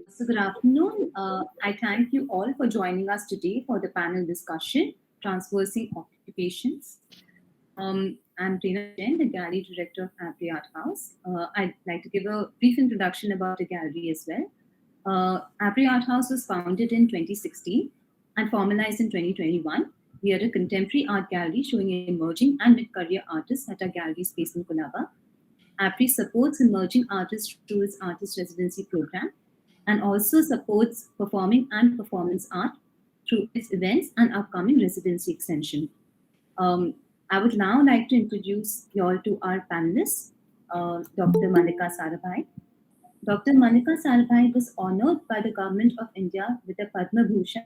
So good afternoon. I thank you all for joining us today for the panel discussion, Transversing Occupations. I'm Reena Jain, the Gallery Director of aprearthouse. I'd like to give a brief introduction about the gallery as well. aprearthouse was founded in 2016 and formalized in 2021. We are a contemporary art gallery showing emerging and mid-career artists at our gallery space in Colaba. APRE supports emerging artists through its artist residency program and also supports performing and performance art through its events and upcoming residency extension. Um, I would now like to introduce you all to our panelists, Dr. Mallika Sarabhai. Dr. Mallika Sarabhai was honored by the Government of India with the Padma Bhushan,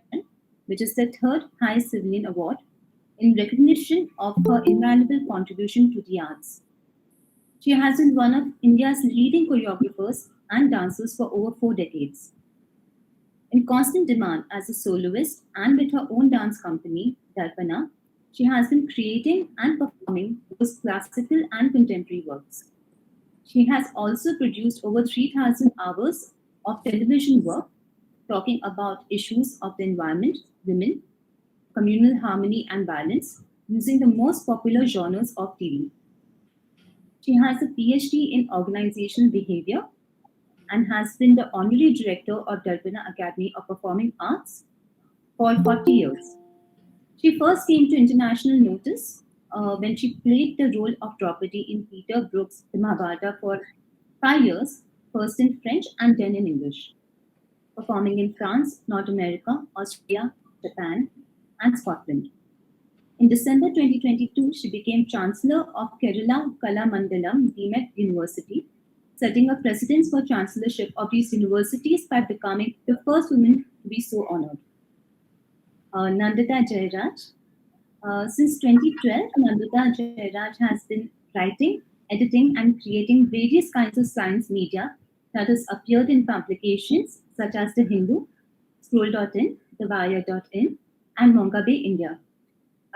which is the third highest civilian award, in recognition of her invaluable contribution to the arts. She has been one of India's leading choreographers and dancers for over 4 decades. In constant demand as a soloist and with her own dance company, Darpana, she has been creating and performing both classical and contemporary works. She has also produced over 3,000 hours of television work talking about issues of the environment, women, communal harmony, and balance using the most popular genres of TV. She has a PhD in organizational behavior and has been the honorary director of Darpana Academy of Performing Arts for 40 years. She first came to international notice when she played the role of Draupadi in Peter Brook's The Mahabharata for 5 years, first in French and then in English, performing in France, North America, Australia, Japan, and Scotland. In December 2022, she became Chancellor of Kerala Kalamandalam DMET University, setting a precedence for chancellorship of these universities by becoming the first woman to be so honored. Nandita Jayaraj. Since 2012, Nandita Jayaraj has been writing, editing, and creating various kinds of science media that has appeared in publications such as The Hindu, Scroll.in, TheWire.in, and Manga Bay India.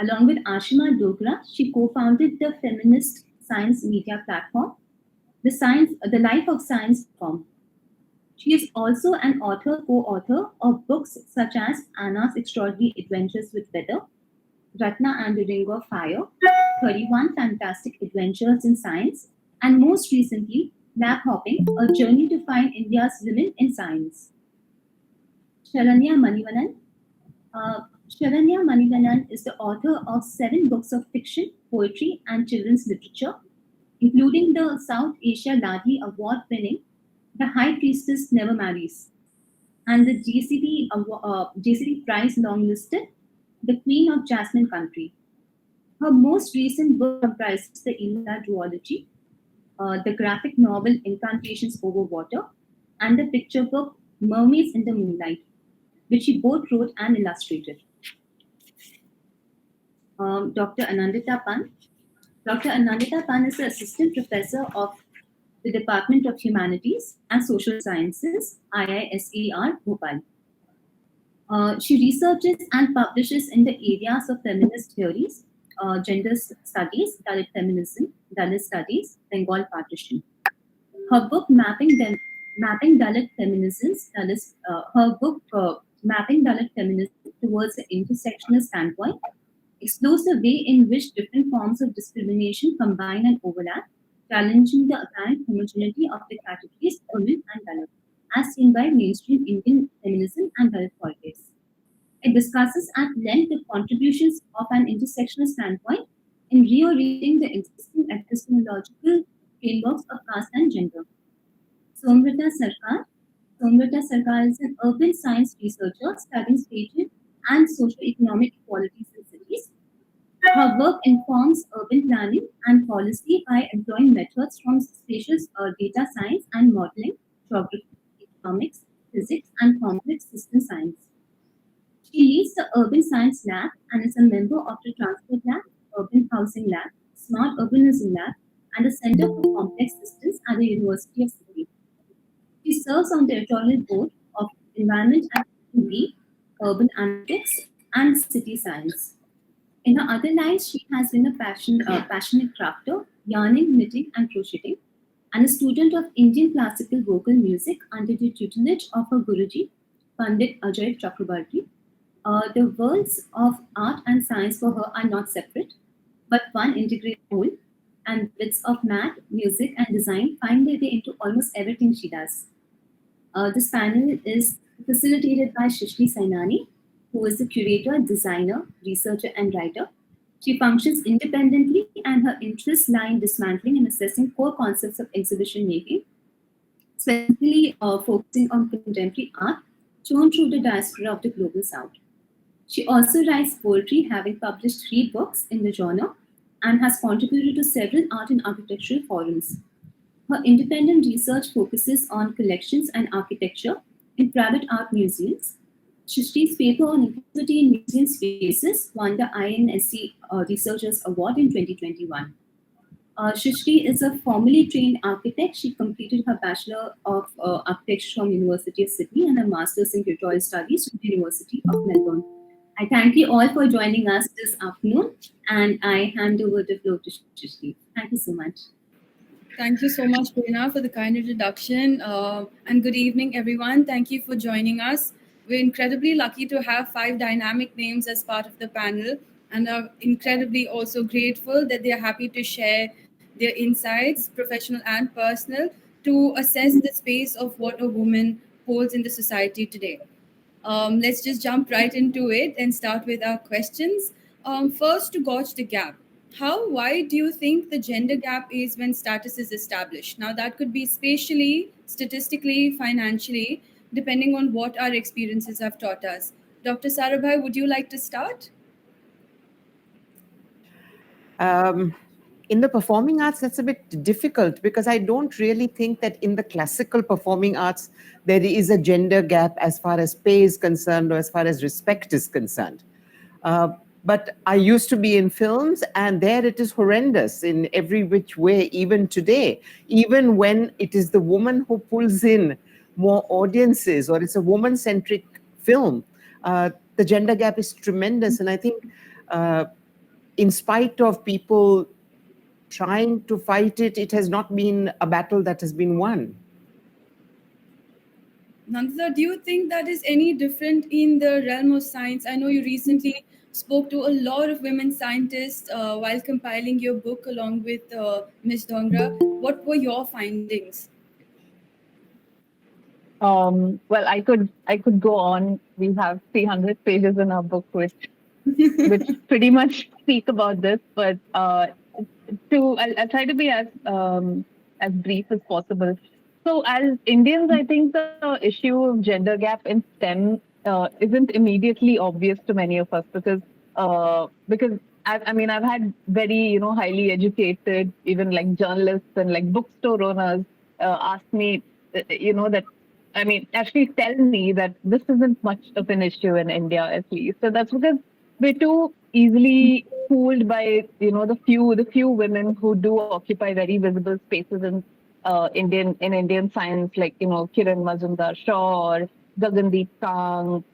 Along with Ashima Dogra, she co-founded the feminist science media platform, The Life of Science.com. She is also an co-author of books such as Anna's Extraordinary Adventures with Weather, Ratna and the Ring of Fire, 31 Fantastic Adventures in Science, and most recently, Lab Hopping, A Journey to Find India's Women in Science. Sharanya Manivannan. Sharanya Manivannan is the author of 7 books of fiction, poetry, and children's literature, including the South Asia Ladhi Award-winning The High Priestess Never Marries, and the JCD Prize long-listed The Queen of Jasmine Country. Her most recent book comprises the Ila duology, the graphic novel Incantations Over Water, and the picture book Mermaids in the Moonlight, which she both wrote and illustrated. Dr. Anandita Pan. Dr. Anandita Pan is the Assistant Professor of the Department of Humanities and Social Sciences, IISER, Bhopal. She researches and publishes in the areas of feminist theories, gender studies, Dalit feminism, Dalit studies, Bengal partition. Her book Mapping Dalit Feminisms, Mapping Dalit Feminism towards an intersectional standpoint, explores the way in which different forms of discrimination combine and overlap, challenging the apparent homogeneity of the categories women and Dalit, as seen by mainstream Indian feminism and Dalit politics. It discusses at length the contributions of an intersectional standpoint in reorienting the existing epistemological frameworks of caste and gender. Somwrita Sarkar. Somwrita Sarkar is an urban science researcher studying spatial and socio-economic equalities in cities. Her work informs urban planning and policy by employing methods from spatial data science and modeling, geography, economics, physics, and complex system science. She leads the Urban Science Lab and is a member of the Transport Lab, Urban Housing Lab, Smart Urbanism Lab, and the Center for Complex Systems at the University of Sydney. She serves on the editorial board of Environment and B, Urban Analytics, and City Science. In her other lives, she has been a passionate crafter, yarning, knitting, and crocheting. and a student of Indian classical vocal music under the tutelage of her Guruji, Pandit Ajay Chakrabarti. The worlds of art and science for her are not separate, but one integrated whole, and the bits of math, music, and design find their way into almost everything she does. This panel is facilitated by Shishti Sainani, who is the curator, designer, researcher, and writer. She functions independently, and her interests lie in dismantling and assessing core concepts of exhibition making, specifically focusing on contemporary art shown through the diaspora of the global south. She also writes poetry, having published 3 books in the genre, and has contributed to several art and architectural forums. Her independent research focuses on collections and architecture in private art museums. Shishti's paper on inclusivity in museum spaces won the INSC Researchers Award in 2021. Shishti is a formally trained architect. She completed her Bachelor of Architecture from University of Sydney and a Master's in Curatorial Studies from the University of Melbourne. I thank you all for joining us this afternoon, and I hand over the floor to Shishti. Thank you so much. Thank you so much, Prerna, for the kind introduction. And good evening, everyone. Thank you for joining us. We're incredibly lucky to have 5 dynamic names as part of the panel, and are incredibly also grateful that they are happy to share their insights, professional and personal, to assess the space of what a woman holds in the society today. Let's just jump right into it and start with our questions. First, to gauge the gap. How wide do you think the gender gap is when status is established? Now, that could be spatially, statistically, financially, depending on what our experiences have taught us. Dr. Sarabhai, would you like to start? In the performing arts, that's a bit difficult because I don't really think that in the classical performing arts, there is a gender gap as far as pay is concerned or as far as respect is concerned. But I used to be in films, and there it is horrendous in every which way, even today. Even when it is the woman who pulls in more audiences or it's a woman-centric film, the gender gap is tremendous. And I think in spite of people trying to fight it, it has not been a battle that has been won. Nandita, do you think that is any different in the realm of science? I know you recently spoke to a lot of women scientists while compiling your book along with Ms. Dongra. What were your findings? Well, I could go on. We have 300 pages in our book, which pretty much speak about this. But I'll try to be as brief as possible. So, as Indians, I think the issue of gender gap in STEM isn't immediately obvious to many of us because I've had very highly educated, even like journalists and like bookstore owners ask me that actually tell me that this isn't much of an issue in India, at least. So that's because we're too easily fooled by the few women who do occupy very visible spaces in Indian science, like Kiran Mazumdar-Shaw or Gagandeep Kang,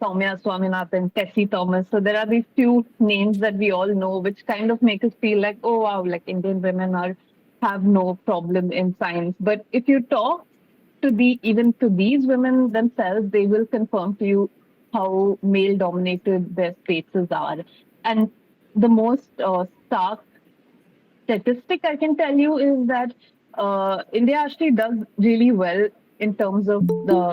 Soumya Swaminathan, Tessie Thomas. So there are these few names that we all know, which kind of make us feel like, oh wow, like Indian women have no problem in science. But if you talk even to these women themselves, they will confirm to you how male-dominated their spaces are. And the most stark statistic I can tell you is that India actually does really well in terms of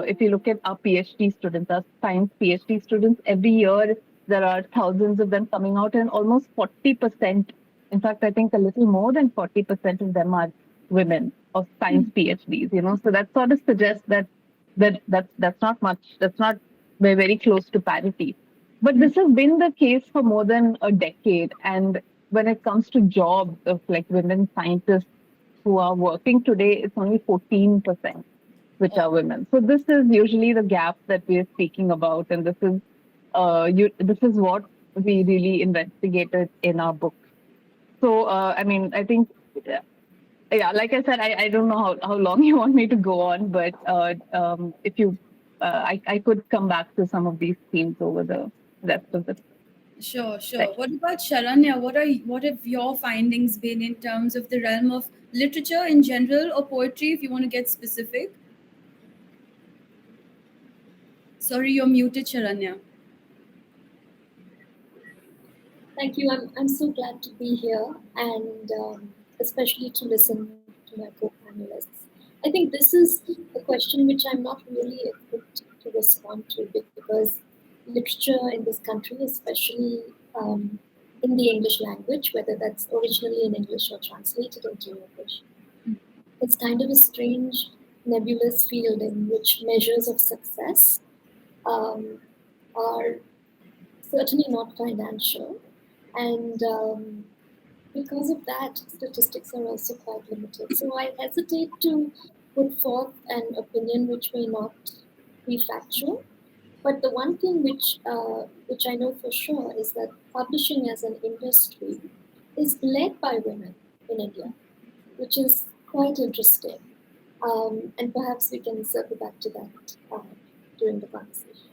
if you look at our PhD students, our science PhD students, every year there are thousands of them coming out, and almost 40%, in fact, I think a little more than 40% of them are women of science PhDs, so that sort of suggests that's not much, we're very close to parity. But this has been the case for more than a decade. And when it comes to jobs of like women scientists who are working today, it's only 14% which are women. So this is usually the gap that we are speaking about. And this is what we really investigated in our book. So, I think, yeah, like I said, I don't know how long you want me to go on, but if you, I could come back to some of these themes over the rest of the Sure, sure. Right. What about Sharanya? What have your findings been in terms of the realm of literature in general or poetry, if you want to get specific? Sorry, you're muted, Sharanya. Thank you. I'm so glad to be here and especially to listen to my co-panelists. I think this is a question which I'm not really equipped to respond to because literature in this country, especially in the English language, whether that's originally in English or translated into English, it's kind of a strange, nebulous field in which measures of success are certainly not financial. And because of that, statistics are also quite limited. So I hesitate to put forth an opinion which may not be factual. But the one thing which I know for sure is that publishing as an industry is led by women in India, which is quite interesting. And perhaps we can circle back to that during the conversation.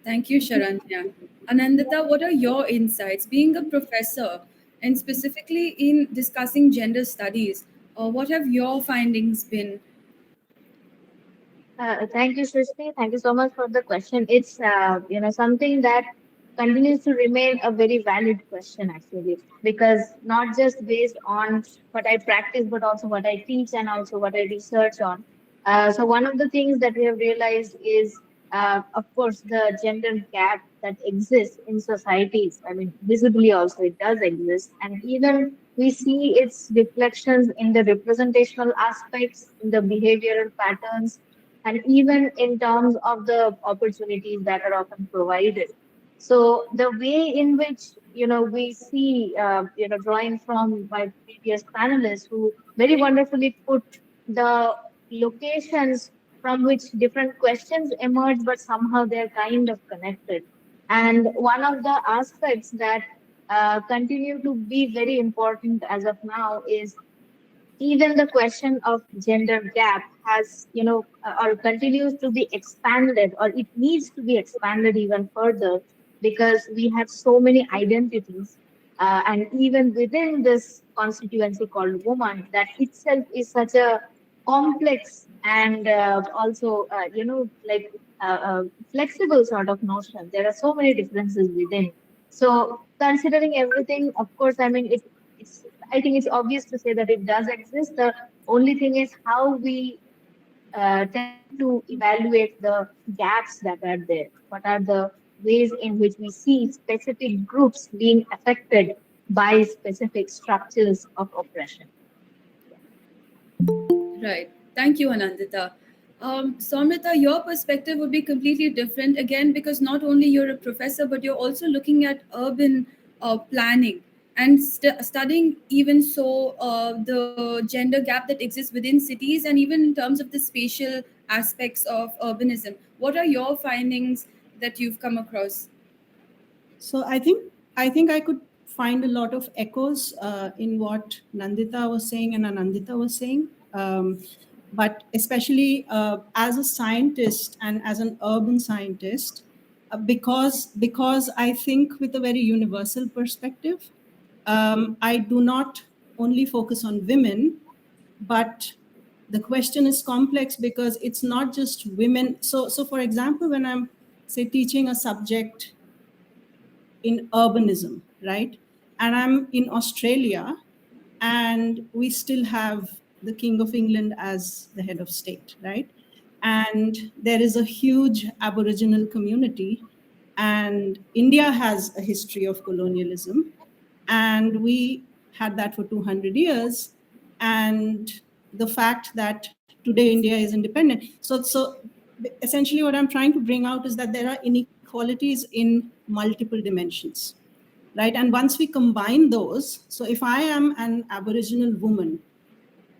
Thank you, Sharanya. Anandita, what are your insights? Being a professor and specifically in discussing gender studies, what have your findings been? Thank you, Srishti. Thank you so much for the question. It's something that continues to remain a very valid question actually, because not just based on what I practice, but also what I teach and also what I research on. So one of the things that we have realized is, of course, the gender gap that exists in societies. I mean, visibly also it does exist, and even we see its reflections in the representational aspects, in the behavioral patterns, and even in terms of the opportunities that are often provided. So the way in which we see drawing from my previous panelists who very wonderfully put the locations from which different questions emerge, but somehow they're kind of connected. And one of the aspects that continue to be very important as of now is even the question of gender gap has, or continues to be expanded, or it needs to be expanded even further because we have so many identities. And even within this constituency called woman, that itself is such a complex and also, flexible sort of notion. There are so many differences within. So, considering everything, of course, I mean, it's I think it's obvious to say that it does exist. The only thing is how we tend to evaluate the gaps that are there. What are the ways in which we see specific groups being affected by specific structures of oppression? Right. Thank you, Anandita. Somrita, your perspective would be completely different again because not only you're a professor, but you're also looking at urban planning and studying even so the gender gap that exists within cities and even in terms of the spatial aspects of urbanism. What are your findings that you've come across? So I think I could find a lot of echoes in what Nandita was saying and Anandita was saying. But especially as a scientist and as an urban scientist, because I think with a very universal perspective, I do not only focus on women, but the question is complex because it's not just women. So for example, when I'm say teaching a subject in urbanism, right? And I'm in Australia, and we still have the King of England as the head of state, right? And there is a huge Aboriginal community, and India has a history of colonialism, and we had that for 200 years. And the fact that today India is independent. So essentially what I'm trying to bring out is that there are inequalities in multiple dimensions, right? And once we combine those, so if I am an Aboriginal woman,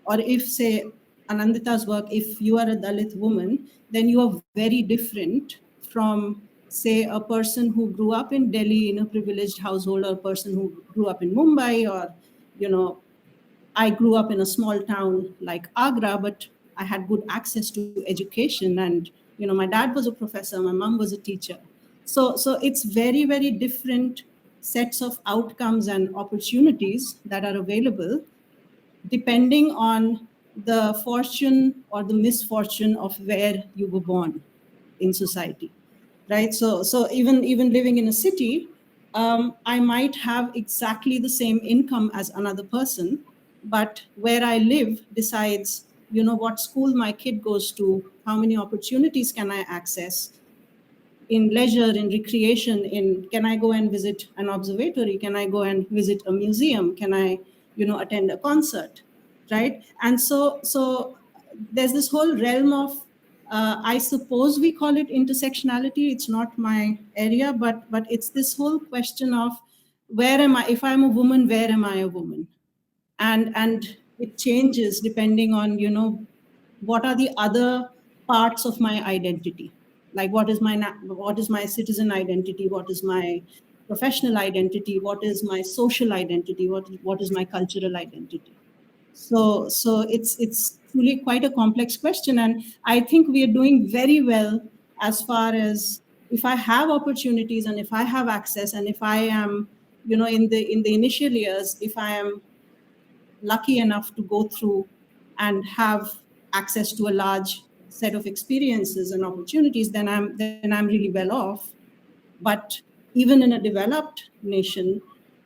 or if say Anandita's work, if you are a Dalit woman, then you are very different from say a person who grew up in Delhi in a privileged household, or a person who grew up in Mumbai, or I grew up in a small town like Agra, but I had good access to education, and my dad was a professor, my mom was a teacher. So it's very, very different sets of outcomes and opportunities that are available depending on the fortune or the misfortune of where you were born in society, right? So even living in a city, I might have exactly the same income as another person, but where I live decides, what school my kid goes to, how many opportunities can I access in leisure, in recreation, in can I go and visit an observatory, can I go and visit a museum, can I attend a concert, right? And so there's this whole realm of I suppose we call it intersectionality. It's not my area, but it's this whole question of where am I, if I'm a woman, where am I a woman? And it changes depending on what are the other parts of my identity, like what is my citizen identity, what is my professional identity, what is my social identity, what is my cultural identity. So it's truly quite a complex question, and I think we are doing very well as far as if I have opportunities and if I have access and if I am in the initial years, if I am lucky enough to go through and have access to a large set of experiences and opportunities, then I'm really well off. But even in a developed nation,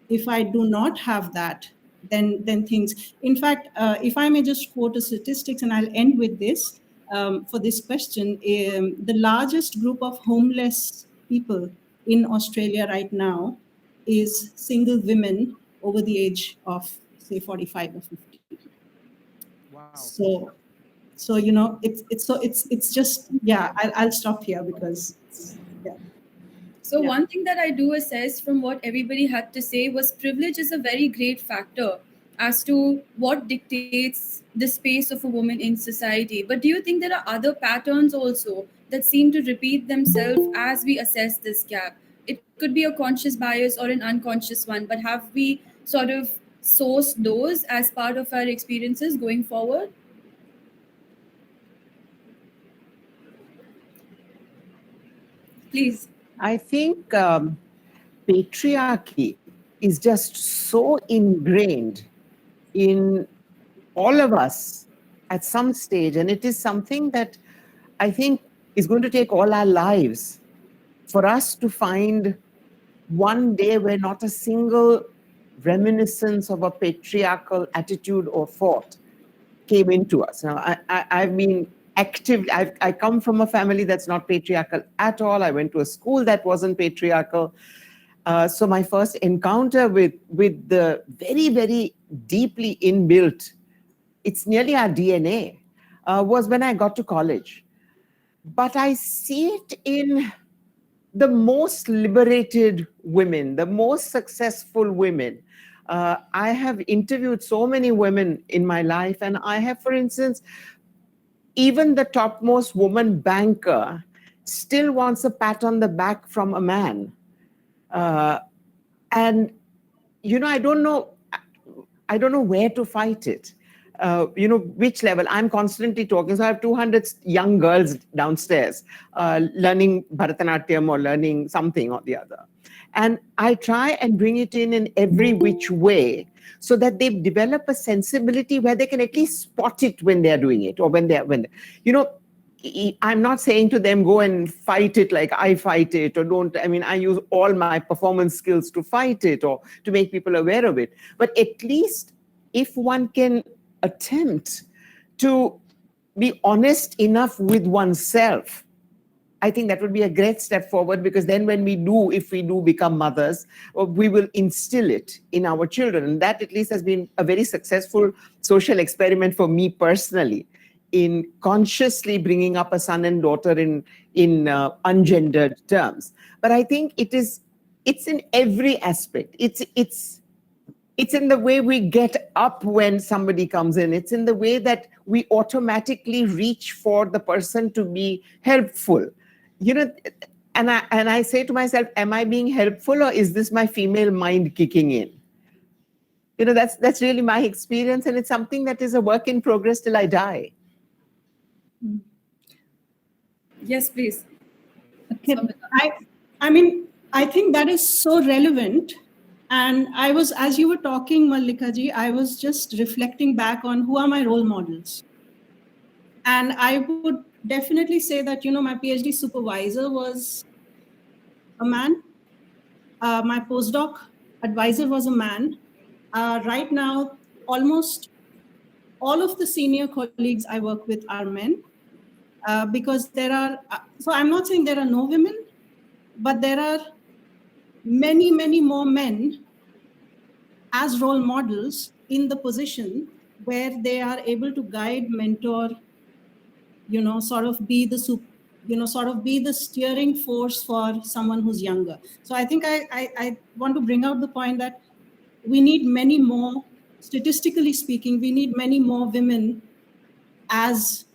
if I do not have that, then things. In fact, if I may just quote a statistics, and I'll end with this for this question: the largest group of homeless people in Australia right now is single women over the age of say 45 or 50. Wow. So it's just I'll stop here because yeah. So Yeah. one thing that I do assess from what everybody had to say was privilege is a very great factor as to what dictates the space of a woman in society. But do you think there are other patterns also that seem to repeat themselves as we assess this gap? It could be a conscious bias or an unconscious one, but have we sort of sourced those as part of our experiences going forward? Please. I think patriarchy is just so ingrained in all of us at some stage, and it is something that I think is going to take all our lives for us to find one day where not a single reminiscence of a patriarchal attitude or thought came into us. Now, I've been active. I come from a family that's not patriarchal at all. I went to a school that wasn't patriarchal. So my first encounter with the very, very deeply inbuilt, it's nearly our DNA, was when I got to college. But I see it in the most liberated women, the most successful women. I have interviewed so many women in my life, and I have, for instance, even the topmost woman banker still wants a pat on the back from a man. And, I don't know where to fight it. Which level. I'm constantly talking. So I have 200 young girls downstairs learning Bharatanatyam or learning something or the other. And I try and bring it in every which way so that they develop a sensibility where they can at least spot it when they're doing it, or I'm not saying to them, go and fight it like I fight it, or don't. I mean, I use all my performance skills to fight it or to make people aware of it. But at least if one can attempt to be honest enough with oneself, I think that would be a great step forward, because then if we do become mothers, we will instill it in our children. And that at least has been a very successful social experiment for me personally, in consciously bringing up a son and daughter in ungendered terms. But I think it's in every aspect. It's in the way we get up when somebody comes in. It's in the way that we automatically reach for the person to be helpful. And I say to myself, am I being helpful, or is this my female mind kicking in? That's really my experience, and it's something that is a work in progress till I die. Yes, please. Okay. I mean, I think that is so relevant And I was, as you were talking, Mallika ji, I was just reflecting back on who are my role models. And I would definitely say that, my PhD supervisor was a man. My postdoc advisor was a man. Right now, almost all of the senior colleagues I work with are men, because there are, so I'm not saying there are no women, but there are many, many more men as role models in the position where they are able to guide, mentor, sort of be the sort of be the steering force for someone who's younger. So I think I want to bring out the point that we need many more, statistically speaking, we need many more women as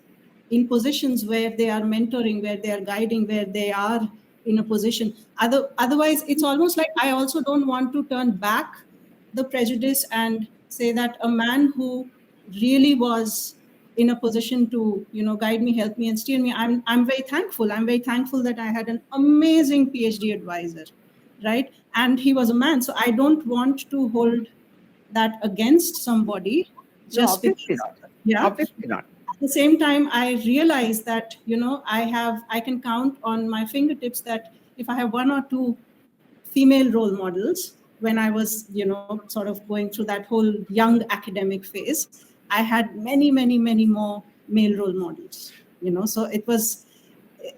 in positions where they are mentoring, where they are guiding, where they are in a position. Otherwise, it's almost like I also don't want to turn back the prejudice and say that a man who really was in a position to, guide me, help me, and steer me. I'm very thankful. I'm very thankful that I had an amazing PhD advisor, right? And he was a man. So I don't want to hold that against somebody just No, because. obviously not. Yeah. Obviously not. At the same time, I realize that I can count on my fingertips that if I have one or two female role models when I was sort of going through that whole young academic phase, I had many, many, many more male role models. So it was,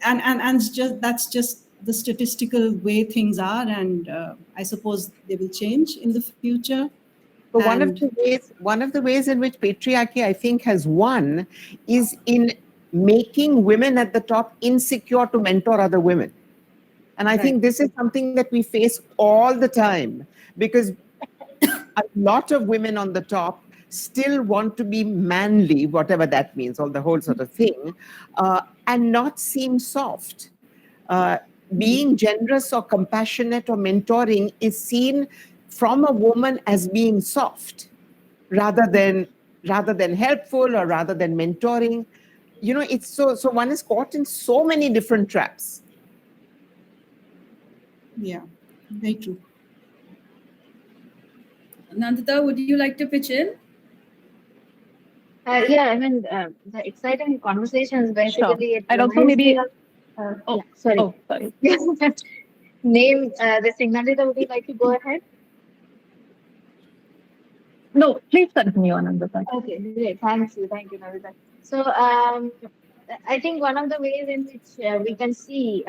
and just that's just the statistical way things are, and I suppose they will change in the future. So one of the ways in which patriarchy, I think, has won is in making women at the top insecure to mentor other women. And I think this is something that we face all the time, because a lot of women on the top still want to be manly, whatever that means, or the whole sort of thing, and not seem soft. Being generous or compassionate or mentoring is seen from a woman as being soft rather than helpful or rather than mentoring. It's so one is caught in so many different traps. Yeah, very true. Nandita, would you like to pitch in? Yeah, I mean, the exciting conversations basically. Sure. And also maybe. Sorry. Oh, sorry. Name this thing. Nandita, would you like to go ahead? No, please continue, Anandita. Okay, great. Thank you, Nandita. So, I think one of the ways in which we can see,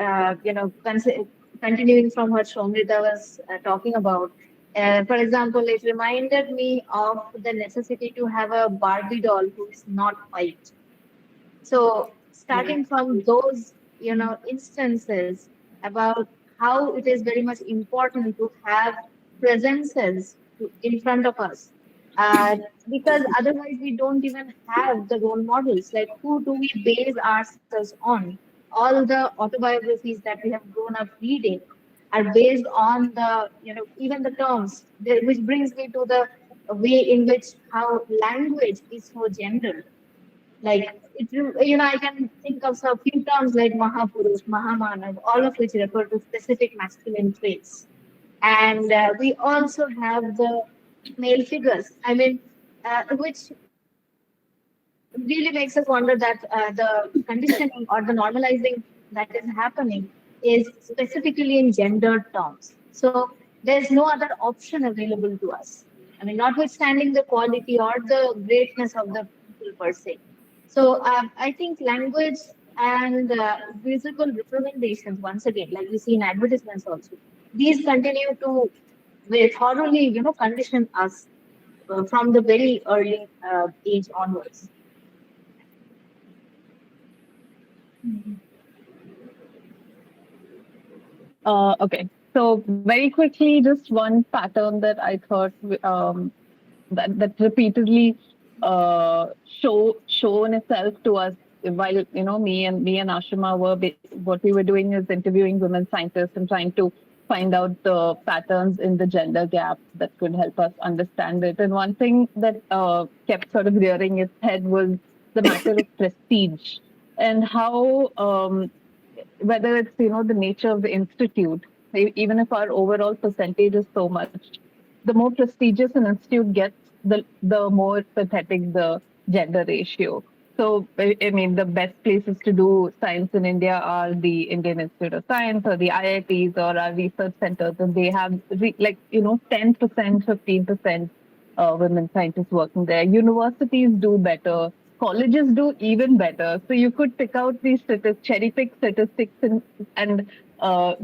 continuing from what Somrita was talking about, for example, it reminded me of the necessity to have a Barbie doll who is not white. So, starting from those, instances about how it is very much important to have presences in front of us. Because otherwise we don't even have the role models. Like, who do we base ourselves on? All the autobiographies that we have grown up reading are based on the, even the terms, which brings me to the way in which how language is so gendered. Like, I can think of a few terms like Mahapurush, Mahamanav, all of which refer to specific masculine traits. And we also have the male figures. I mean, which really makes us wonder that the conditioning or the normalizing that is happening is specifically in gendered terms. So there's no other option available to us. I mean, notwithstanding the quality or the greatness of the people per se. So I think language and visible representations, once again, like we see in advertisements also, these continue to thoroughly, condition us from the very early age onwards. Okay. So very quickly, just one pattern that I thought that repeatedly shown itself to us while me and Ashima what we were doing is interviewing women scientists and trying to find out the patterns in the gender gap that could help us understand it. And one thing that kept sort of rearing its head was the matter of prestige and how whether it's the nature of the institute, even if our overall percentage is so much, the more prestigious an institute gets, the more pathetic the gender ratio. So, I mean, the best places to do science in India are the Indian Institute of Science or the IITs or our research centers, and they have 10%, 15% women scientists working there. Universities do better. Colleges do even better. So you could pick out these cherry pick statistics and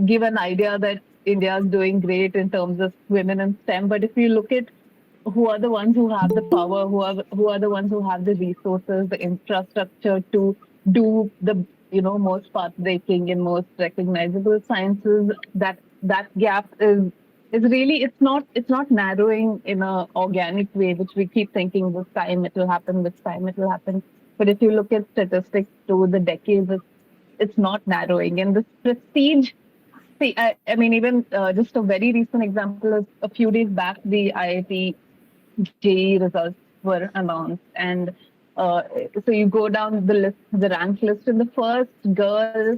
give an idea that India is doing great in terms of women in STEM. But if you look at who are the ones who have the power, who are the ones who have the resources, the infrastructure to do the most path-breaking and most recognizable sciences, that gap is really it's not narrowing in a organic way, which we keep thinking this time it will happen, this time it will happen. But if you look at statistics through the decades, it's not narrowing. And this prestige, see, I mean, even just a very recent example is a few days back, the IIT JEE results were announced. And so you go down the list, the rank list, and the first girl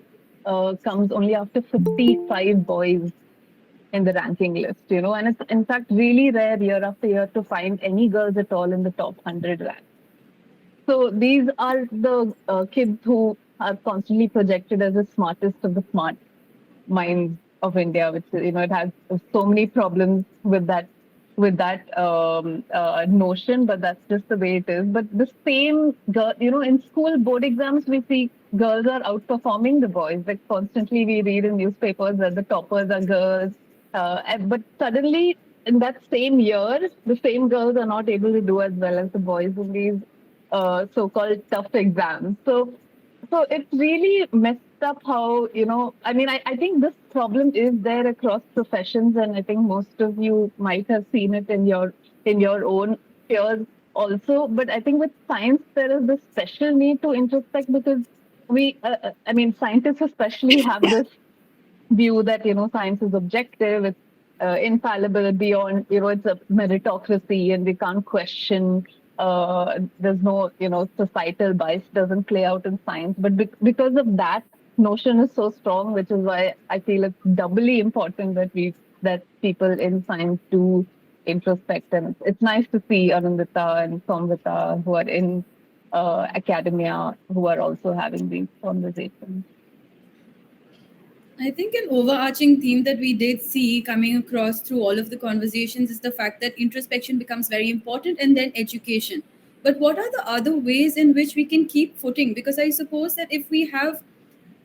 comes only after 55 boys in the ranking list, and it's in fact really rare year after year to find any girls at all in the top 100 rank. So these are the kids who are constantly projected as the smartest of the smart minds of India, which it has so many problems with that notion, but that's just the way it is. But the same girl, in school board exams, we see girls are outperforming the boys. Like constantly, we read in newspapers that the toppers are girls, but suddenly in that same year, the same girls are not able to do as well as the boys in these so-called tough exams. So it's really messed up how, I mean, I think this problem is there across professions, and I think most of you might have seen it in your own peers also. But I think with science, there is this special need to introspect because I mean, scientists especially have this view that science is objective, it's infallible, beyond it's a meritocracy, and we can't question. There's no societal bias doesn't play out in science, but because of that notion is so strong, which is why I feel it's doubly important that people in science do introspect. And it's nice to see Anandita and Somwrita who are in academia who are also having these conversations. I think an overarching theme that we did see coming across through all of the conversations is the fact that introspection becomes very important, and then education. But what are the other ways in which we can keep footing? Because I suppose that if we have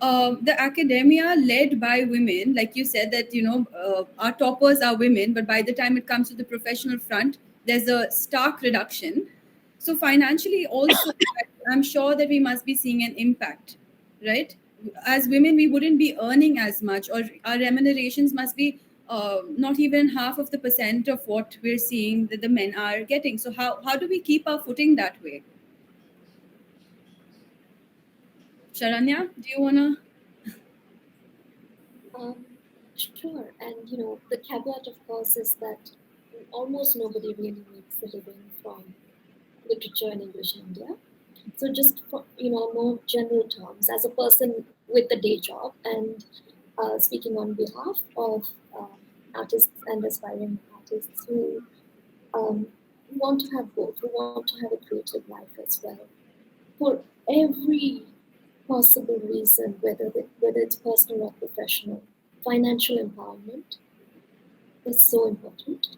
the academia led by women, like you said, that our toppers are women, but by the time it comes to the professional front, there's a stark reduction. So financially, also, I'm sure that we must be seeing an impact, right? As women, we wouldn't be earning as much, or our remunerations must be not even half of the percent of what we're seeing that the men are getting. So how do we keep our footing that way? Sharanya, do you wanna? Sure. And the caveat, of course, is that almost nobody really makes a living from literature in English in India. So just for more general terms, as a person with a day job and speaking on behalf of artists and aspiring artists who want to have both, who want to have a creative life as well, for every possible reason, whether it's personal or professional, financial empowerment is so important,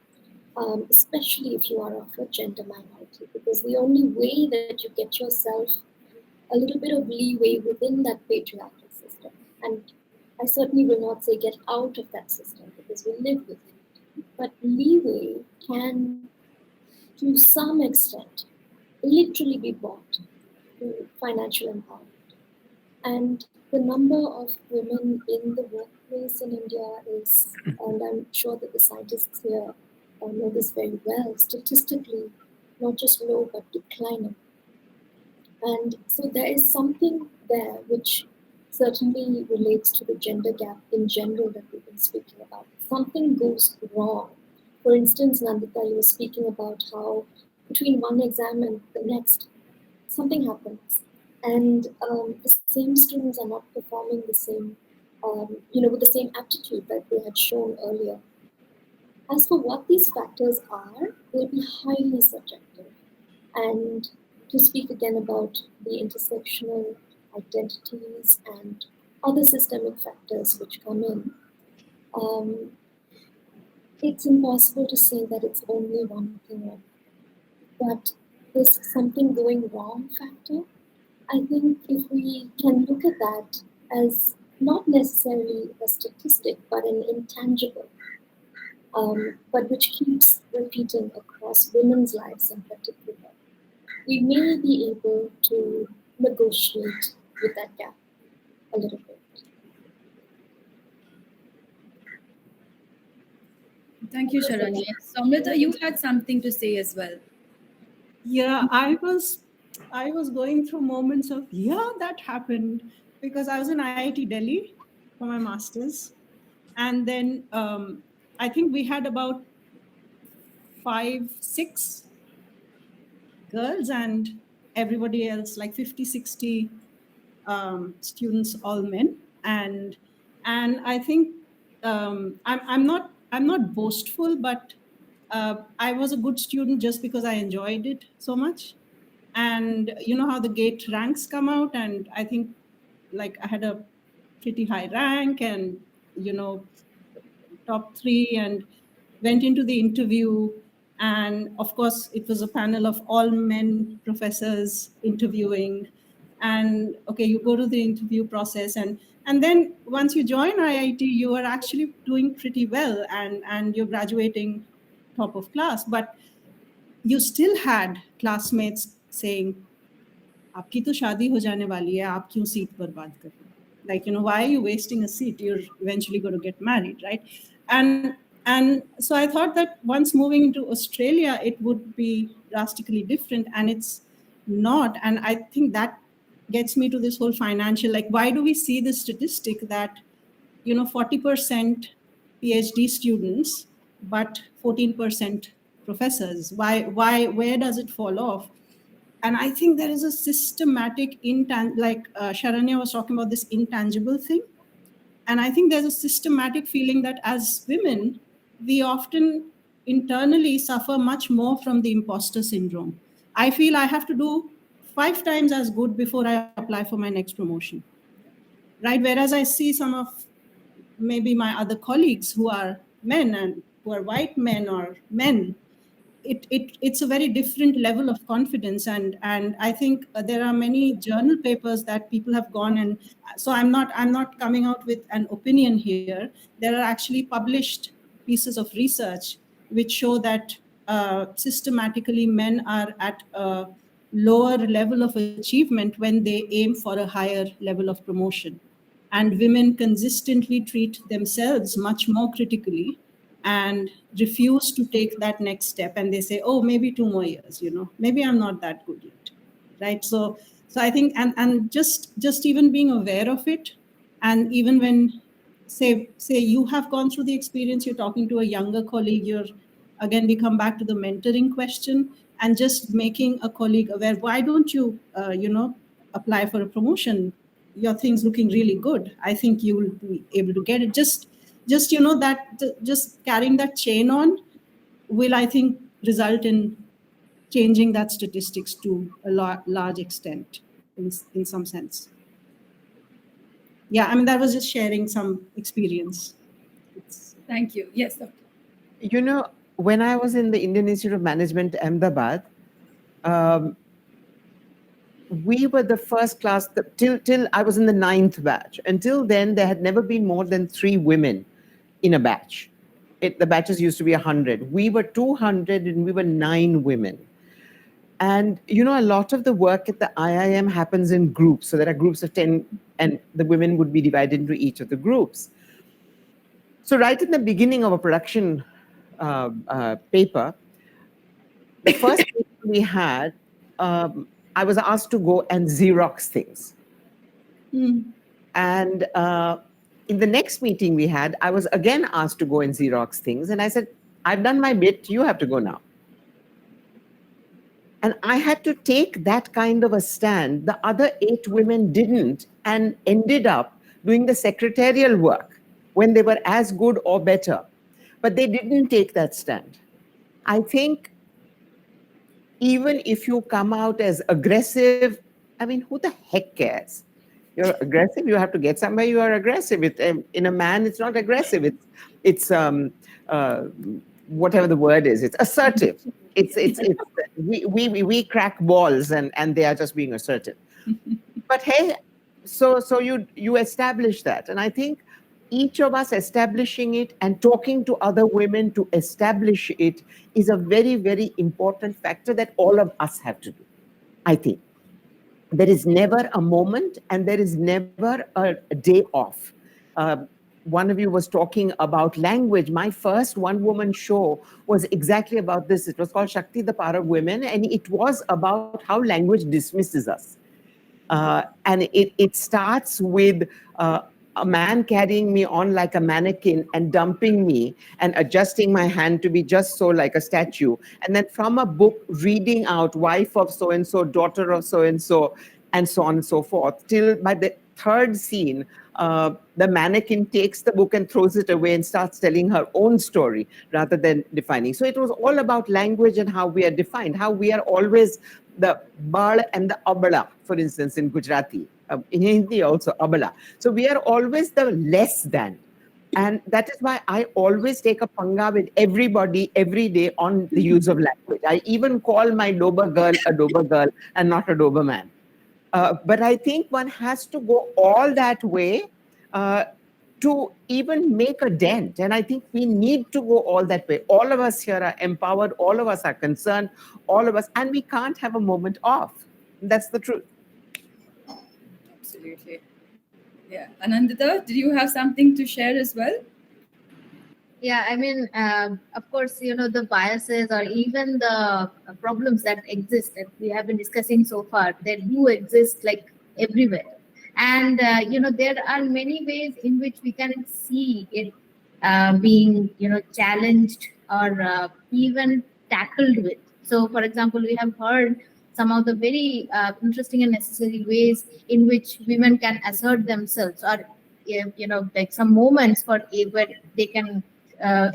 especially if you are of a gender minority, because the only way that you get yourself a little bit of leeway within that patriarchal system, and I certainly will not say get out of that system because we live within it, but leeway can, to some extent, literally be bought through financial empowerment. And the number of women in the workplace in India is, and I'm sure that the scientists here know this very well, statistically not just low but declining. And so there is something there which certainly relates to the gender gap in general that we've been speaking about. Something goes wrong. For instance, Nandita, you were speaking about how between one exam and the next, something happens. And the same students are not performing the same, with the same aptitude that they had shown earlier. As for what these factors are, they'll be highly subjective. And to speak again about the intersectional identities and other systemic factors which come in, it's impossible to say that it's only one thing or but this something going wrong factor. I think if we can look at that as not necessarily a statistic, but an intangible, but which keeps repeating across women's lives in particular, we may be able to negotiate with that gap a little bit. Thank you, Sharanya. Somwrita, you had something to say as well. Yeah, I was going through moments of that happened, because I was in IIT Delhi for my master's, and then I think we had about 5-6 girls and everybody else, like 50-60 students, all men. And I think I'm not boastful, but I was a good student just because I enjoyed it so much. And you know how the gate ranks come out, and I think like I had a pretty high rank, and top 3, and went into the interview. And of course, it was a panel of all men professors interviewing. And okay, you go to the interview process, and then once you join IIT, you are actually doing pretty well, and you're graduating top of class. But you still had classmates saying, आपकी तो शादी हो जाने वाली है, आप क्यों seat बर्बाद कर रहे हो? Like, why are you wasting a seat? You're eventually going to get married, right? And so I thought that once moving into Australia, it would be drastically different, and it's not. And I think that gets me to this whole financial, like, why do we see this statistic that 40% PhD students but 14% professors? Why where does it fall off? And I think there is a systematic like Sharanya was talking about, this intangible thing. And I think there's a systematic feeling that as women, we often internally suffer much more from the imposter syndrome. I feel I have to do 5 times as good before I apply for my next promotion, right? Whereas I see some of maybe my other colleagues who are men and who are white men or men, it's a very different level of confidence. And I think there are many journal papers that people have gone, and so I'm not coming out with an opinion here. There are actually published pieces of research which show that systematically men are at a lower level of achievement when they aim for a higher level of promotion, and women consistently treat themselves much more critically and refuse to take that next step. And they say, oh, maybe 2 more years, maybe I'm not that good yet, right? So I think, and just even being aware of it, and even when say you have gone through the experience, you're talking to a younger colleague, again we come back to the mentoring question, and just making a colleague aware, why don't you apply for a promotion? Your thing's looking really good. I think you will be able to get it. Just that just carrying that chain on will, I think, result in changing that statistics to a large extent in some sense. Yeah, I mean, that was just sharing some experience. Thank you. Yes, Dr. When I was in the Indian Institute of Management, Ahmedabad, we were the first class till I was in the 9th batch. Until then, there had never been more than 3 women in a batch. The batches used to be 100. We were 200 and we were 9 women. And, a lot of the work at the IIM happens in groups. So there are groups of 10 and the women would be divided into each of the groups. So right in the beginning of a production paper, the first paper we had, I was asked to go and Xerox things. And in the next meeting we had, I was again asked to go and Xerox things. And I said, I've done my bit, you have to go now. And I had to take that kind of a stand. The other 8 women didn't, and ended up doing the secretarial work when they were as good or better. But they didn't take that stand. I think even if you come out as aggressive, I mean, who the heck cares? You're aggressive, you have to get somewhere, you are aggressive. In a man, it's not aggressive. It's uh, whatever the word is, it's assertive. It's we crack balls and they are just being assertive. But hey, so you establish that. And I think each of us establishing it and talking to other women to establish it is a very, very important factor that all of us have to do, I think. There is never a moment and there is never a day off. One of you was talking about language. My first one-woman show was exactly about this. It was called Shakti, the Power of Women, and it was about how language dismisses us. And it starts with a man carrying me on like a mannequin and dumping me and adjusting my hand to be just so like a statue. And then from a book, reading out wife of so-and-so, daughter of so-and-so, and so on and so forth, till by the third scene, the mannequin takes the book and throws it away and starts telling her own story rather than defining. So it was all about language and how we are defined, how we are always the bal and the abala, for instance, in Gujarati, in Hindi also abala. So we are always the less than. And that is why I always take a panga with everybody every day on the use of language. I even call my Dober girl a Dober girl and not a Dober man. But I think one has to go all that way to even make a dent. And I think we need to go all that way. All of us here are empowered. All of us are concerned. All of us. And we can't have a moment off. That's the truth. Absolutely. Yeah. Anandita, did you have something to share as well? Yeah, I mean, of course, the biases or even the problems that exist that we have been discussing so far, they do exist like everywhere. And, there are many ways in which we can see it being, challenged or even tackled with. So, for example, we have heard some of the very interesting and necessary ways in which women can assert themselves, or, like some moments where they can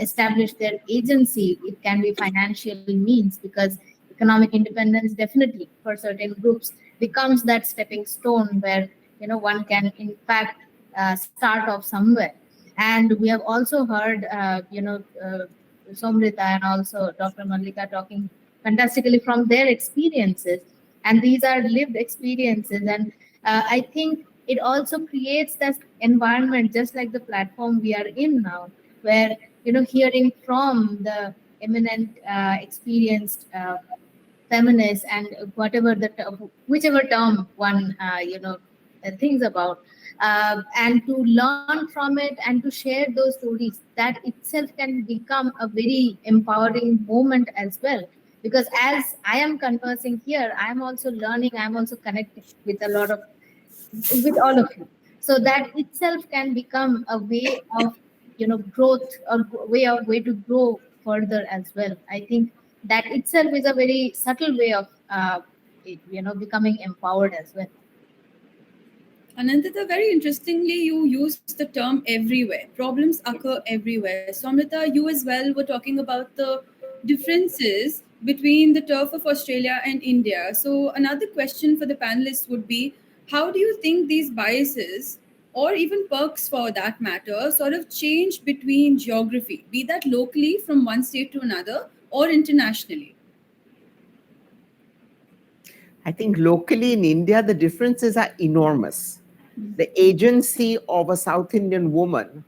establish their agency. It can be financial means, because economic independence definitely for certain groups becomes that stepping stone where one can in fact start off somewhere. And we have also heard Somrita and also Dr. Mallika talking fantastically from their experiences, and these are lived experiences. And I think it also creates that environment, just like the platform we are in now, where hearing from the eminent experienced feminists and whichever term one thinks about, and to learn from it and to share those stories, that itself can become a very empowering moment as well. Because as I am conversing here, I am also learning, I am also connecting with all of you. So that itself can become a way of growth, or way to grow further as well. I think that itself is a very subtle way of becoming empowered as well. Anandita, very interestingly, you used the term everywhere. Problems occur everywhere. Somrita, you as well were talking about the differences between the turf of Australia and India. So another question for the panelists would be, how do you think these biases, or even perks for that matter, sort of change between geography, be that locally from one state to another or internationally? I think locally in India, the differences are enormous. The agency of a South Indian woman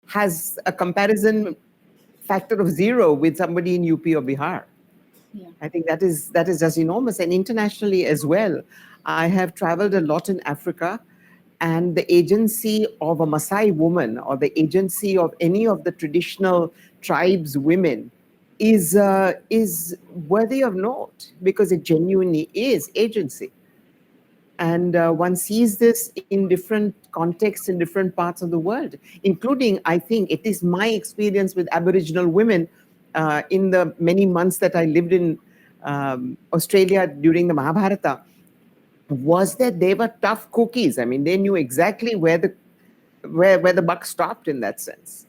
has a comparison factor of 0 with somebody in UP or Bihar. Yeah. I think that is just enormous. And internationally as well. I have traveled a lot in Africa, and the agency of a Maasai woman or the agency of any of the traditional tribes women is worthy of note, because it genuinely is agency. And one sees this in different contexts in different parts of the world, including, I think, it is my experience with Aboriginal women in the many months that I lived in Australia during the Mahabharata, was that they were tough cookies. I mean, they knew exactly where the buck stopped in that sense.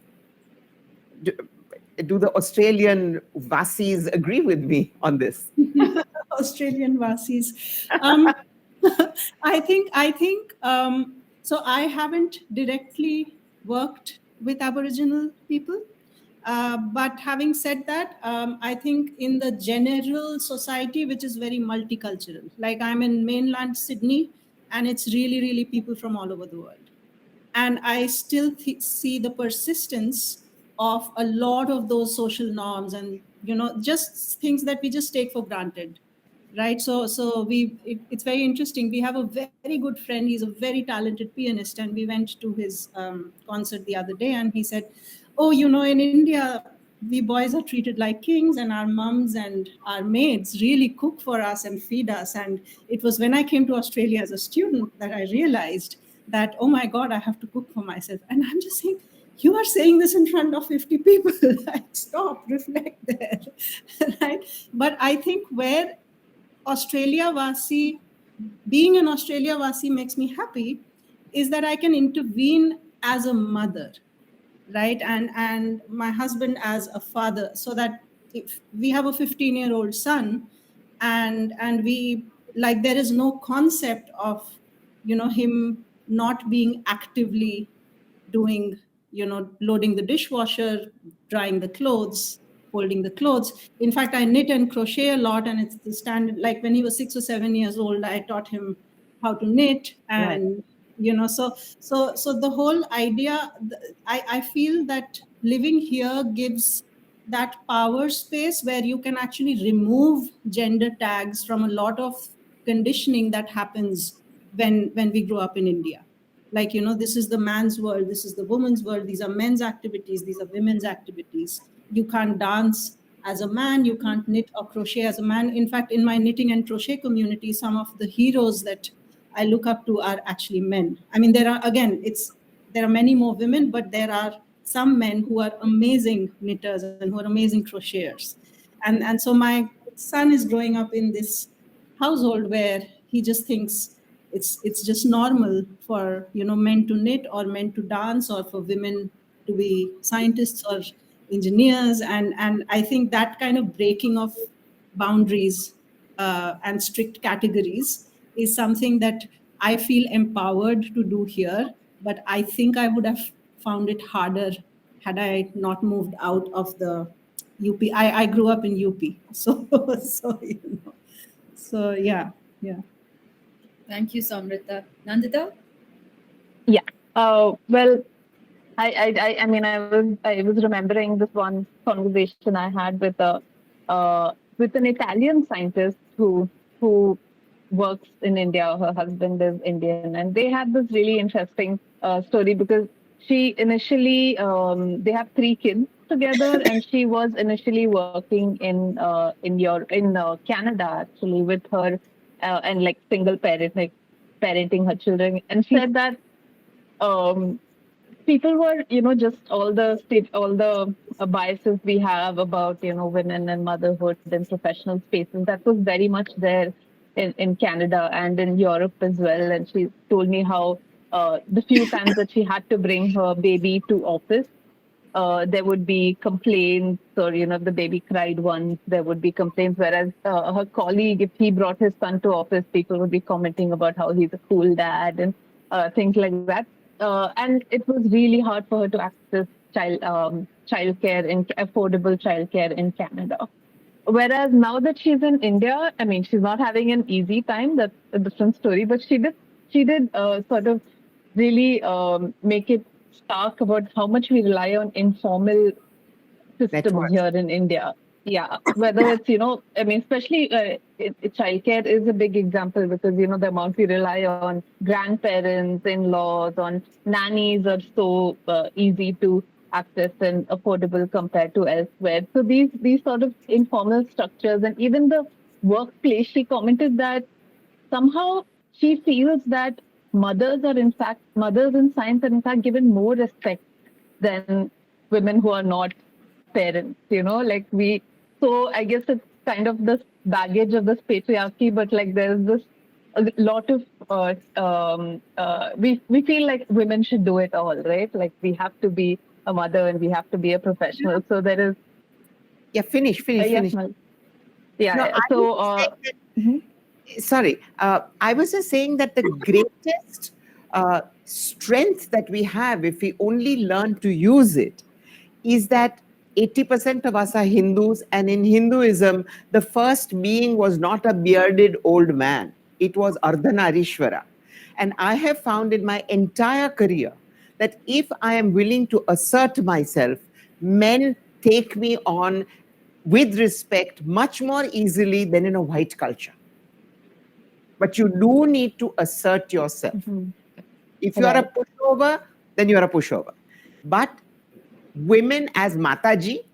do the Australian Vasis agree with me on this? Australian Vasis. I think. So I haven't directly worked with Aboriginal people, but having said that, I think in the general society, which is very multicultural, like I'm in mainland Sydney, and it's really, really people from all over the world. And I still see the persistence of a lot of those social norms and, just things that we just take for granted. Right. It's very interesting. We have a very good friend. He's a very talented pianist. And we went to his concert the other day, and he said, oh, in India, we boys are treated like kings, and our mums and our maids really cook for us and feed us. And it was when I came to Australia as a student that I realized that, oh my God, I have to cook for myself. And I'm just saying, you are saying this in front of 50 people. Like, stop, reflect there. Right. But I think where Australia Vasi, being an Australia Vasi makes me happy is that I can intervene as a mother, right? And my husband as a father, so that if we have a 15-year-old son, and we, like, there is no concept of, him not being actively doing, loading the dishwasher, drying the clothes, folding the clothes. In fact, I knit and crochet a lot, and it's the standard. Like when he was 6 or 7 years old, I taught him how to knit, and so the whole idea. I feel that living here gives that power space where you can actually remove gender tags from a lot of conditioning that happens when we grow up in India. Like, this is the man's world, this is the woman's world, these are men's activities, these are women's activities. You can't dance as a man, you can't knit or crochet as a man. In fact, in my knitting and crochet community, some of the heroes that I look up to are actually men. I mean, there are many more women, but there are some men who are amazing knitters and who are amazing crocheters. And so my son is growing up in this household where he just thinks it's just normal for men to knit or men to dance or for women to be scientists or engineers. And I think that kind of breaking of boundaries and strict categories is something that I feel empowered to do here, but I think I would have found it harder had I not moved out of the UP. I grew up in UP, so so yeah. Thank you, Somwrita. Nandita? Yeah. Well, I mean, I was remembering this one conversation I had with an Italian scientist who works in India. Her husband is Indian, and they had this really interesting story because she initially they have 3 kids together, and she was initially working in Canada actually with her and like single parent, like parenting her children, and she said that people were, just all the biases we have about, women and motherhood and professional spaces, that was very much there in Canada and in Europe as well. And she told me how the few times that she had to bring her baby to office, there would be complaints, or, if the baby cried once, there would be complaints. Whereas her colleague, if he brought his son to office, people would be commenting about how he's a cool dad and things like that. And it was really hard for her to access childcare and affordable childcare in Canada. Whereas now that she's in India, I mean, she's not having an easy time. That's a different story. But she did sort of really make it stark about how much we rely on informal systems here in India. Yeah, whether it's, I mean, especially childcare is a big example because, the amount we rely on grandparents, in-laws, on nannies are so easy to access and affordable compared to elsewhere. So these sort of informal structures, and even the workplace, she commented that somehow she feels that mothers in science are in fact given more respect than women who are not parents, so I guess it's kind of this baggage of this patriarchy, but like there's this a lot of we feel like women should do it all, right? Like we have to be a mother and we have to be a professional. So there is Yeah, finish. Yes, Mal. Yeah. No, yeah. I So, was just saying mhm. sorry, I was just saying that the greatest strength that we have, if we only learn to use it, is that 80% of us are Hindus, and in Hinduism, the first being was not a bearded old man, it was Ardhanarishwara. And I have found in my entire career that if I am willing to assert myself, men take me on with respect much more easily than in a white culture. But you do need to assert yourself. Mhm. If you are a Right. pushover, then you are a pushover. But women as Mataji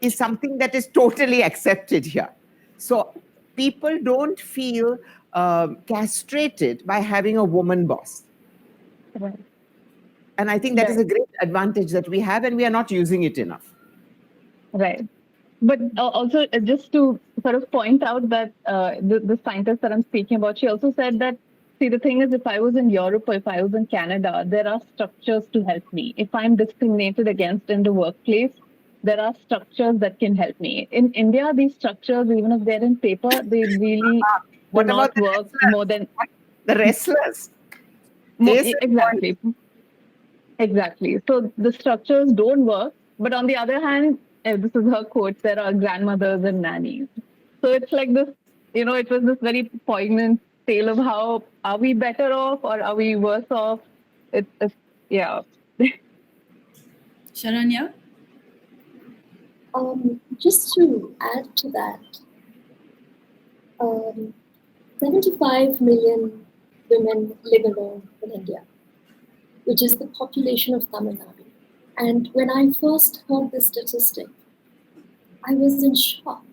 is something that is totally accepted here. So people don't feel castrated by having a woman boss. Right. And I think that is Right. a great advantage that we have, and we are not using it enough. Right. But also, just to sort of point out that the scientist that I'm speaking about, she also said that, see, the thing is, if I was in Europe or if I was in Canada, there are structures to help me. If I'm discriminated against in the workplace, there are structures that can help me. In India, these structures, even if they're in paper, they really do What about not the work wrestlers? more than The wrestlers? Case in point. exactly. Exactly. So the structures don't work. But on the other hand, this is her quote, there are grandmothers and nannies. So it's like this, it was this very poignant tale of how are we better off or are we worse off? It's yeah. Sharanya? Just to add to that, 75 million women live alone in India, which is the population of Tamil Nadu. And when I first heard this statistic, I was in shock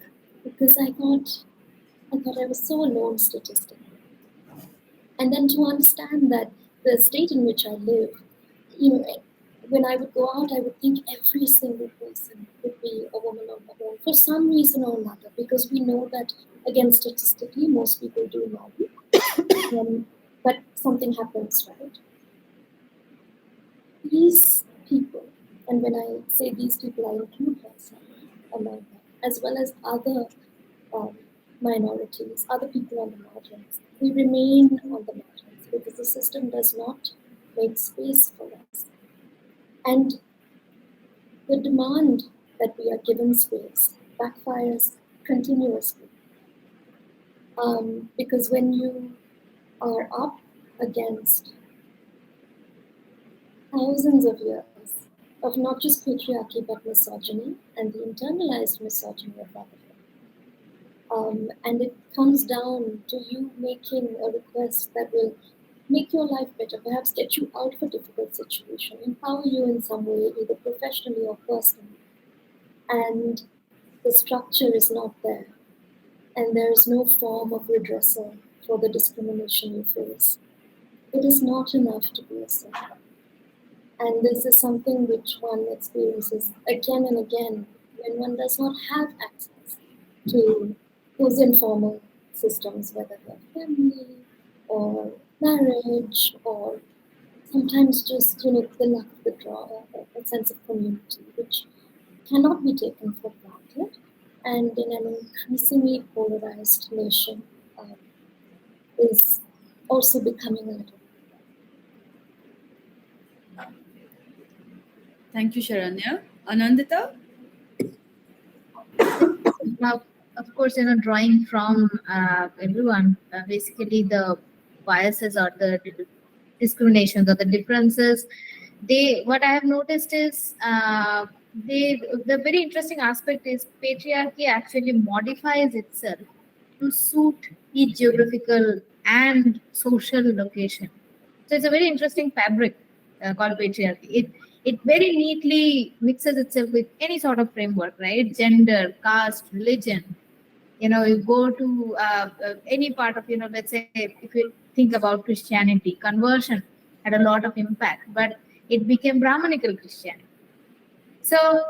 because I thought I was so alone statistically. And then to understand that the state in which I live, when I would go out, I would think every single person would be a woman on her own for some reason or another, because we know that, again, statistically, most people do marry, but something happens, right? These people, and when I say these people, I include myself among them, as well as other minorities, other people on the margins. We remain on the margins because the system does not make space for us. And the demand that we are given space backfires continuously. Because when you are up against thousands of years of not just patriarchy but misogyny and the internalized misogyny of other, and it comes down to you making a request that will make your life better, perhaps get you out of a difficult situation, empower you in some way, either professionally or personally. And the structure is not there. And there is no form of redressal for the discrimination you face. It is not enough to be a sinner. And this is something which one experiences again and again when one does not have access to those informal systems, whether they're family or marriage or sometimes just the luck of the draw, a sense of community, which cannot be taken for granted. And in an increasingly polarized nation, is also becoming a little. Thank you, Sharanya. Anandita? Now, of course, drawing from everyone, basically the biases or the discriminations or the differences, what I have noticed is the very interesting aspect is patriarchy actually modifies itself to suit each geographical and social location. So it's a very interesting fabric called patriarchy. It very neatly mixes itself with any sort of framework, right? Gender, caste, religion. You go to any part of, let's say, if you think about Christianity, conversion had a lot of impact, but it became Brahmanical Christianity. So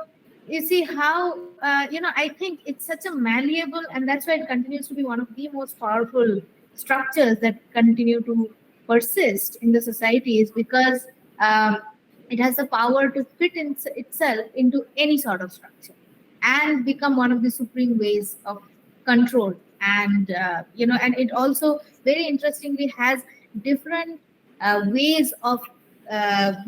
you see how, I think it's such a malleable, and that's why it continues to be one of the most powerful structures that continue to persist in the society, is because it has the power to fit itself into any sort of structure. and become one of the supreme ways of control. And and it also very interestingly has different ways of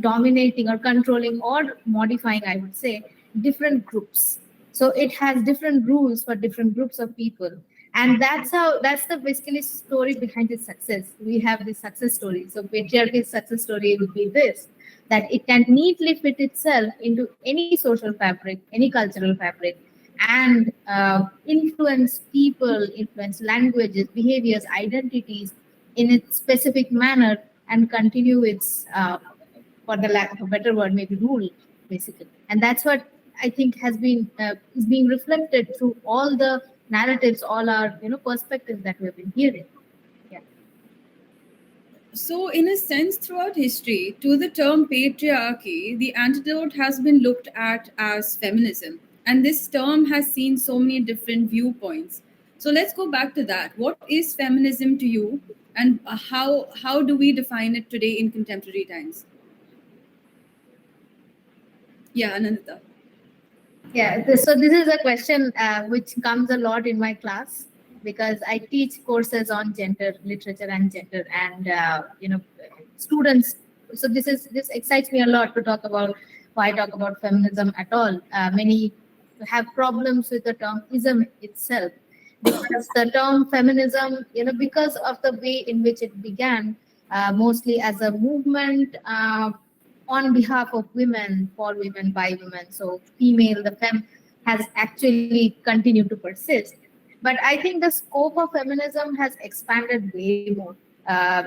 dominating or controlling or modifying, I would say, different groups. So it has different rules for different groups of people, and that's the basically story behind its success. We have this success story. So patriarchy's success story would be this, that it can neatly fit itself into any social fabric, any cultural fabric, and influence people, influence languages, behaviors, identities in its specific manner, and continue its, for the lack of a better word, maybe rule, basically. And that's what I think has been is being reflected through all the narratives, all our perspectives that we've been hearing. Yeah. So, in a sense, throughout history, to the term patriarchy, the antidote has been looked at as feminism. And this term has seen so many different viewpoints. So, let's go back to that. What is feminism to you, and how do we define it today in contemporary times? Yeah, Anandita. Yeah, so this is a question which comes a lot in my class, because I teach courses on gender literature and gender, and students. So this excites me a lot to talk about why talk about feminism at all. Many have problems with the term ism itself, because the term feminism, because of the way in which it began, mostly as a movement. On behalf of women, for women, by women. So female, the fem has actually continued to persist. But I think the scope of feminism has expanded way more,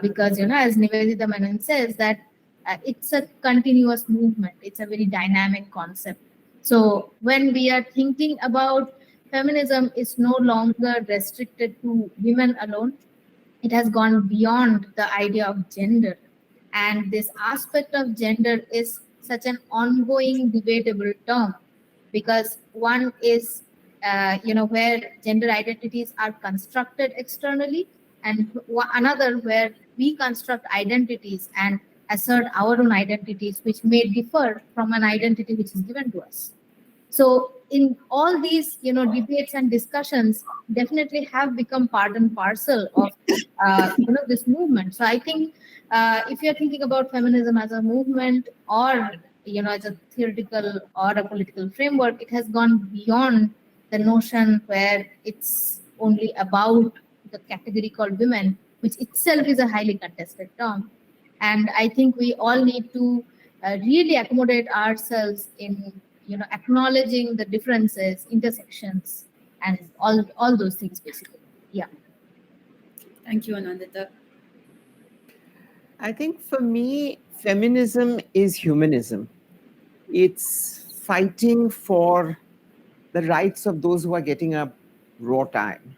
because, as Nivedita Menon says, that it's a continuous movement. It's a very dynamic concept. So when we are thinking about feminism, it's no longer restricted to women alone. It has gone beyond the idea of gender, and this aspect of gender is such an ongoing debatable term, because one is where gender identities are constructed externally, and another where we construct identities and assert our own identities, which may differ from an identity which is given to us. So in all these, debates and discussions definitely have become part and parcel of, this movement. So I think if you're thinking about feminism as a movement, or, as a theoretical or a political framework, it has gone beyond the notion where it's only about the category called women, which itself is a highly contested term. And I think we all need to really accommodate ourselves in acknowledging the differences, intersections, and all those things, basically. Yeah. Thank you, Anandita. I think for me, feminism is humanism. It's fighting for the rights of those who are getting a raw time,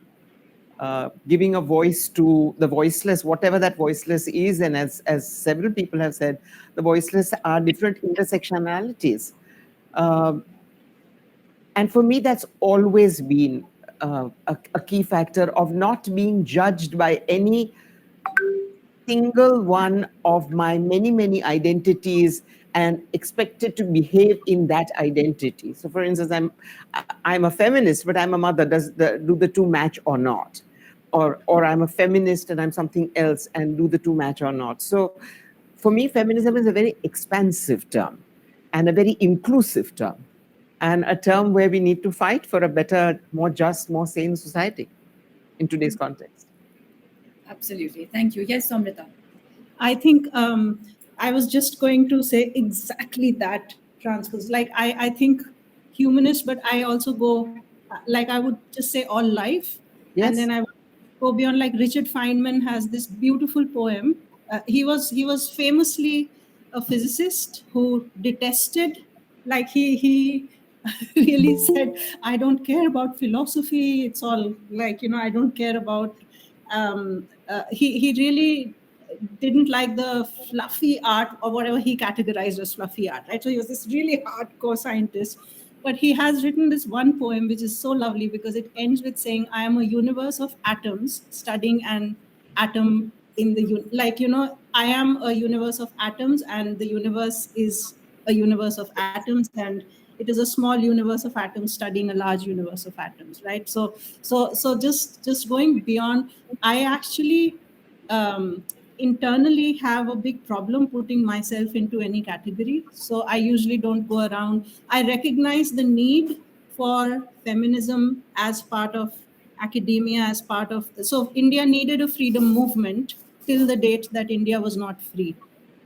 giving a voice to the voiceless, whatever that voiceless is. And as several people have said, the voiceless are different intersectionalities. And for me, that's always been a key factor of not being judged by any single one of my many, many identities and expected to behave in that identity. So for instance, I'm a feminist, but I'm a mother. Do the two match or not? Or I'm a feminist and I'm something else, and do the two match or not? So for me, feminism is a very expansive term and a very inclusive term, and a term where we need to fight for a better, more just, more sane society in today's context. Absolutely. Thank you. Yes, Somrita. I think I was just going to say exactly that, transpose. Like, I think humanist, but I also go, like, I would just say all life. Yes. And then I would go beyond, like Richard Feynman has this beautiful poem. He was famously a physicist who detested, like he really said, I don't care about philosophy. It's all like, I don't care about, he really didn't like the fluffy art, or whatever he categorized as fluffy art, right? So he was this really hardcore scientist. But he has written this one poem which is so lovely, because it ends with saying, I am a universe of atoms studying an atom in the, I am a universe of atoms, and the universe is a universe of atoms, and it is a small universe of atoms studying a large universe of atoms, right? So just going beyond, I actually internally have a big problem putting myself into any category. So I usually don't go around. I recognize the need for feminism as part of academia, as part of, so India needed a freedom movement till the date that India was not free.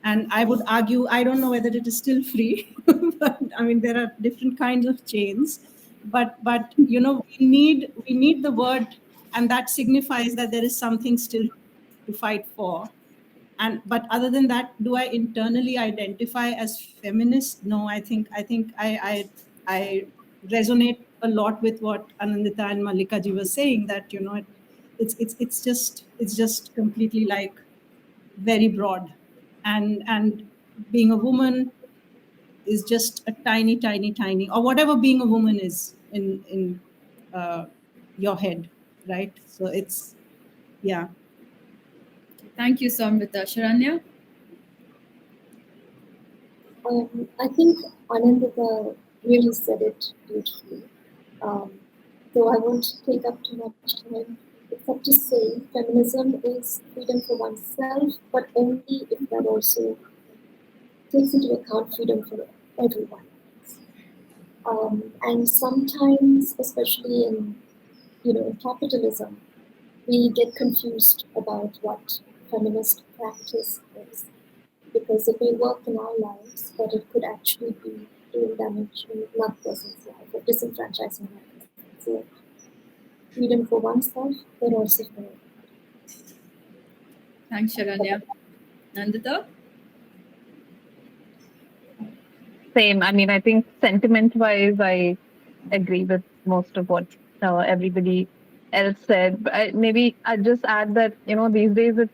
And I would argue, I don't know whether it is still free, but I mean, there are different kinds of chains. But we need the word, and that signifies that there is something still to fight for. And but other than that, do I internally identify as feminist? No, I think I resonate a lot with what Anandita and Mallika ji was saying, that it's just completely like very broad, and being a woman is just a tiny, or whatever being a woman is in your head, right? So it's, yeah. Thank you, Somwrita. Sharanya? I think Anandita really said it beautifully. Though I won't take up too much time, except to say feminism is freedom for oneself, but only if that also takes into account freedom for everyone. And sometimes, especially in capitalism, we get confused about what feminist practice is, because it may work in our lives, but it could actually be doing damage in another person's life or disenfranchising another person. So freedom for oneself, but also for everyone. Thanks, Sharanya. Nandita? Same. I mean, I think sentiment-wise, I agree with most of what everybody else said. But maybe I'd just add that, these days it's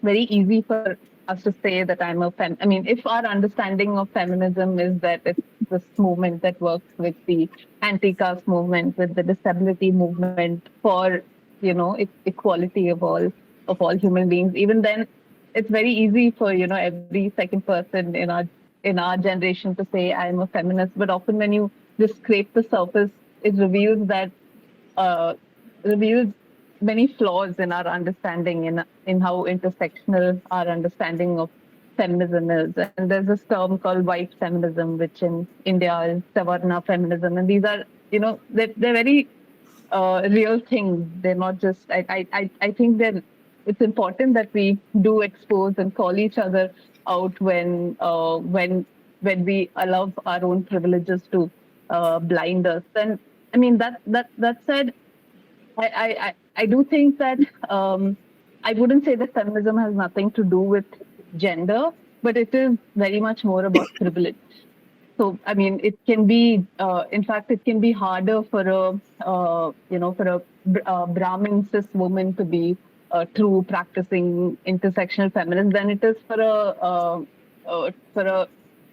very easy for us to say that I'm a I mean, if our understanding of feminism is that it's this movement that works with the anti-caste movement, with the disability movement for, equality of all human beings, even then it's very easy for, every second person in our generation to say I'm a feminist. But often when you just scrape the surface, it reveals that reveals many flaws in our understanding, in how intersectional our understanding of feminism is. And there's this term called white feminism, which in India is Savarna feminism. And these are, they're very real things. They're not just, I think it's important that we do expose and call each other out when we allow our own privileges to blind us. And I mean, that said, I do think that I wouldn't say that feminism has nothing to do with gender, but it is very much more about privilege. So, I mean, it can be, in fact, it can be harder for a Brahmin cis woman to be a true practicing intersectional feminist than it is for a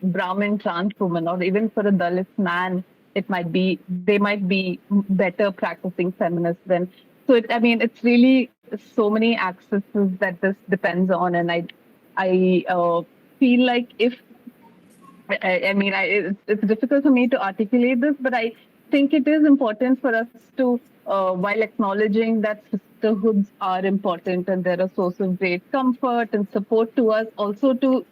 Brahmin trans woman, or even for a Dalit man. They might be better practicing feminists than. So, it's really so many axes that this depends on, and I feel like if it's difficult for me to articulate this, but I think it is important for us to, while acknowledging that sisterhoods are important and they're a source of great comfort and support to us, also to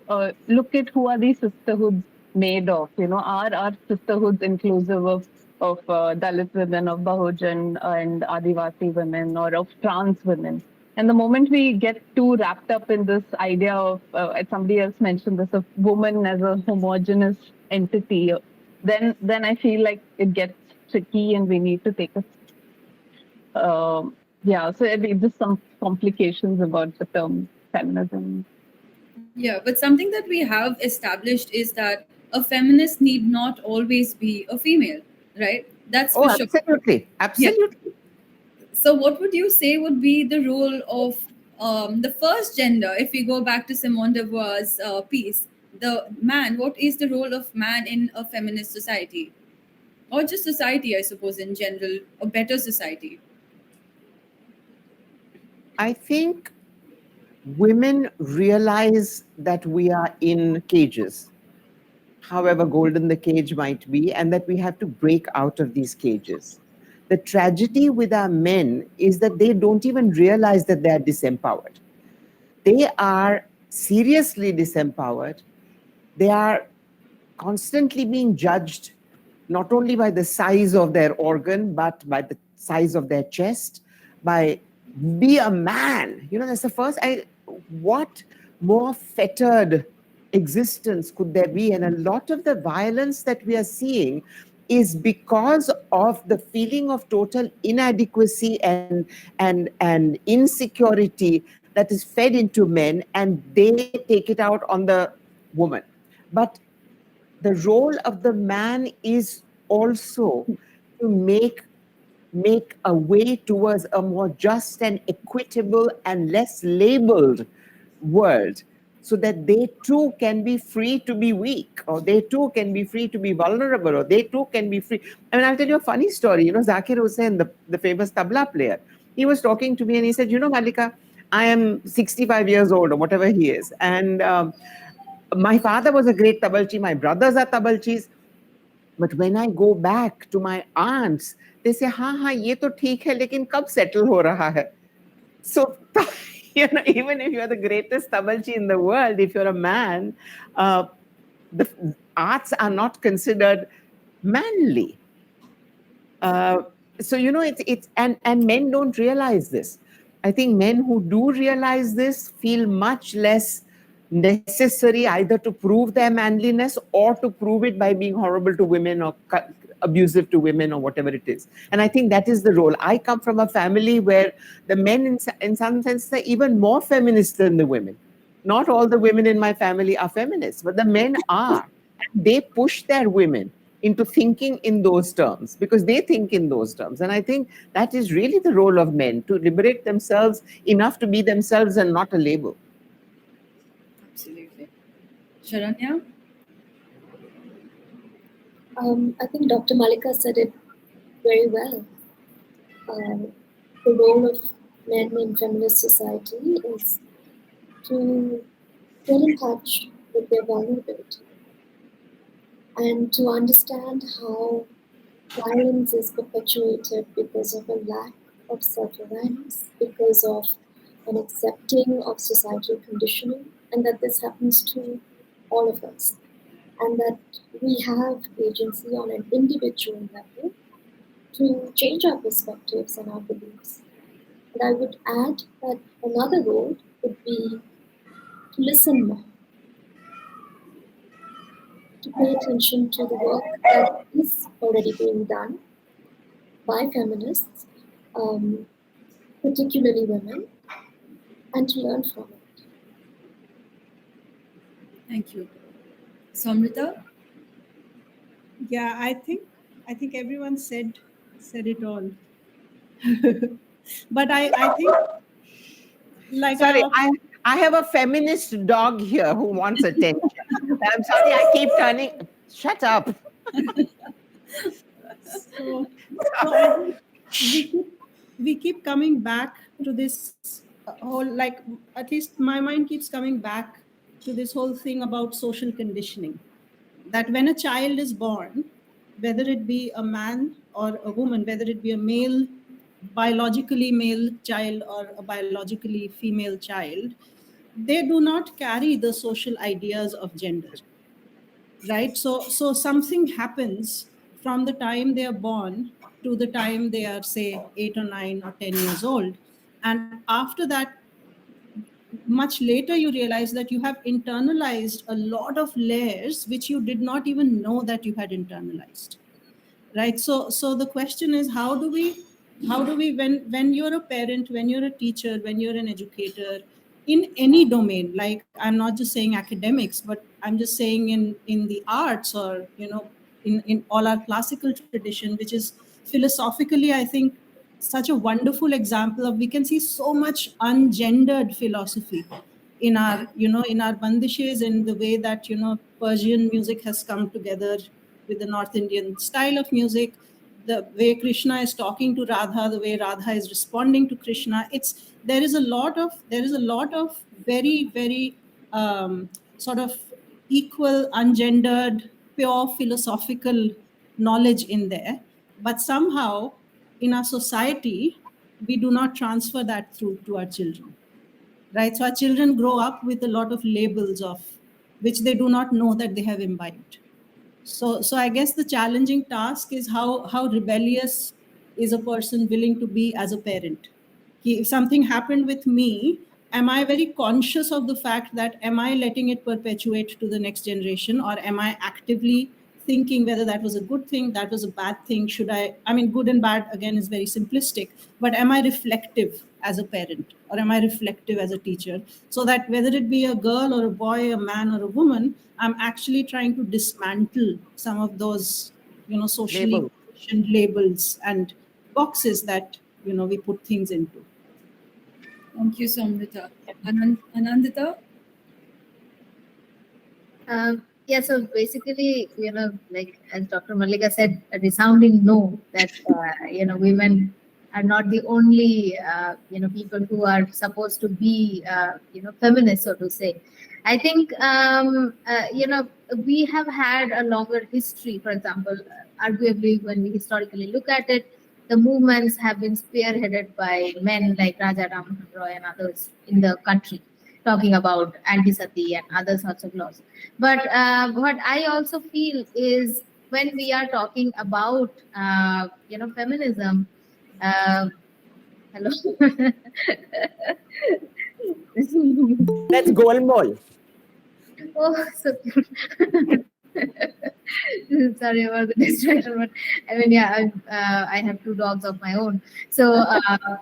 look at who are these sisterhoods made of. Are our sisterhoods inclusive of Dalit women, of Bahujan and Adivasi women, or of trans women? And the moment we get too wrapped up in this idea of, somebody else mentioned this, of woman as a homogeneous entity, then I feel like it gets tricky, and we need to take a so just some complications about the term feminism. Yeah, but something that we have established is that a feminist need not always be a female, right? That's for sure. Absolutely. Yeah. Absolutely. So, what would you say would be the role of the first gender? If we go back to Simone de Beauvoir's piece, the man, what is the role of man in a feminist society? Or just society, I suppose, in general, a better society? I think women realize that we are in cages. however golden the cage might be, and that we have to break out of these cages. The tragedy with our men is that they don't even realize that they are disempowered. They are seriously disempowered. They are constantly being judged not only by the size of their organ, but by the size of their chest, by be a man. You know, that's the first, what more fettered existence could there be? And a lot of the violence that we are seeing is because of the feeling of total inadequacy and insecurity that is fed into men, and they take it out on the woman. But the role of the man is also to make a way towards a more just and equitable and less labeled world, so that they too can be free to be weak, or they too can be free to be vulnerable, or they too can be free. I mean, I'll tell you a funny story. You know, Zakir Hussain, the famous tabla player, he was talking to me and he said, you know, Mallika, I am 65 years old or whatever he is. And my father was a great tabalchi. My brothers are tabalchis. But when I go back to my aunts, they say, हाँ ये तो ठीक है, लेकिन कब settle हो रहा है? So, you know, even if you're the greatest tabalchi in the world, if you're a man, the arts are not considered manly. So, you know, it's and men don't realize this. I think men who do realize this feel much less necessary either to prove their manliness or to prove it by being horrible to women or abusive to women or whatever it is. And I think that is the role. I come from a family where the men in some sense are even more feminist than the women. Not all the women in my family are feminists, but the men are. They push their women into thinking in those terms because they think in those terms. And I think that is really the role of men, to liberate themselves enough to be themselves and not a label. Absolutely. Sharanya? I think Dr. Mallika said it very well. The role of men in feminist society is to get in touch with their vulnerability and to understand how violence is perpetuated because of a lack of self-awareness, because of an accepting of societal conditioning, and that this happens to all of us, and that we have agency on an individual level to change our perspectives and our beliefs. And I would add that another role would be to listen more, to pay attention to the work that is already being done by feminists, particularly women, and to learn from it. Thank you. Somwrita? Yeah, I think everyone said it all. But I think, like, sorry, I have a feminist dog here who wants attention. I'm sorry, I keep turning. Shut up. So I think we keep coming back to this whole, like, at least my mind keeps coming back to this whole thing about social conditioning. That when a child is born, whether it be a man or a woman, whether it be a male, biologically male child or a biologically female child, they do not carry the social ideas of gender, right? So something happens from the time they are born to the time they are, say, 8 or 9 or 10 years old, and after that, much later, you realize that you have internalized a lot of layers which you did not even know that you had internalized, right? So the question is, how do we, when you're a parent, when you're a teacher, when you're an educator in any domain, like, I'm not just saying academics, but I'm just saying in the arts, or, you know, in all our classical tradition, which is philosophically, I think, such a wonderful example of, we can see so much ungendered philosophy in our, you know, in our bandishes, in the way that, you know, Persian music has come together with the North Indian style of music, the way Krishna is talking to Radha, the way Radha is responding to Krishna. There is a lot of very, very sort of equal, ungendered pure philosophical knowledge in there, but somehow in our society, we do not transfer that through to our children, right? So our children grow up with a lot of labels of which they do not know that they have imbibed. So I guess the challenging task is how rebellious is a person willing to be as a parent. If something happened with me, am I very conscious of the fact that am I letting it perpetuate to the next generation, or am I actively thinking whether that was a good thing, that was a bad thing? Should I mean, good and bad again is very simplistic, but am I reflective as a parent, or am I reflective as a teacher, so that whether it be a girl or a boy, a man or a woman, I'm actually trying to dismantle some of those, socially Label. conditioned labels and boxes that, we put things into. Thank you, Somwrita. Anandita? Yeah, so basically, like as Dr. Mallika said, a resounding no, that, women are not the only, people who are supposed to be, feminists, so to say. I think, we have had a longer history. For example, arguably, when we historically look at it, the movements have been spearheaded by men like Raja Ram Roy and others in the country, talking about anti-sati and other sorts of laws. But what I also feel is when we are talking about, feminism, hello. That's Golmol. Oh, so cute. Sorry about the distraction, but I mean, yeah, I have two dogs of my own. So,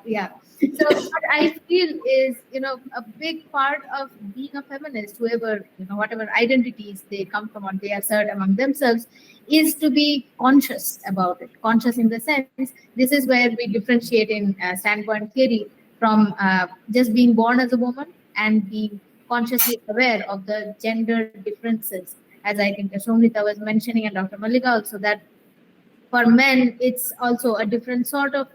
yeah. So what I feel is, a big part of being a feminist, whoever, whatever identities they come from or they assert among themselves, is to be conscious about it. Conscious in the sense, this is where we differentiate in standpoint theory from just being born as a woman and being consciously aware of the gender differences, as I think Somrita was mentioning and Dr. Mallika also, that for men it's also a different sort of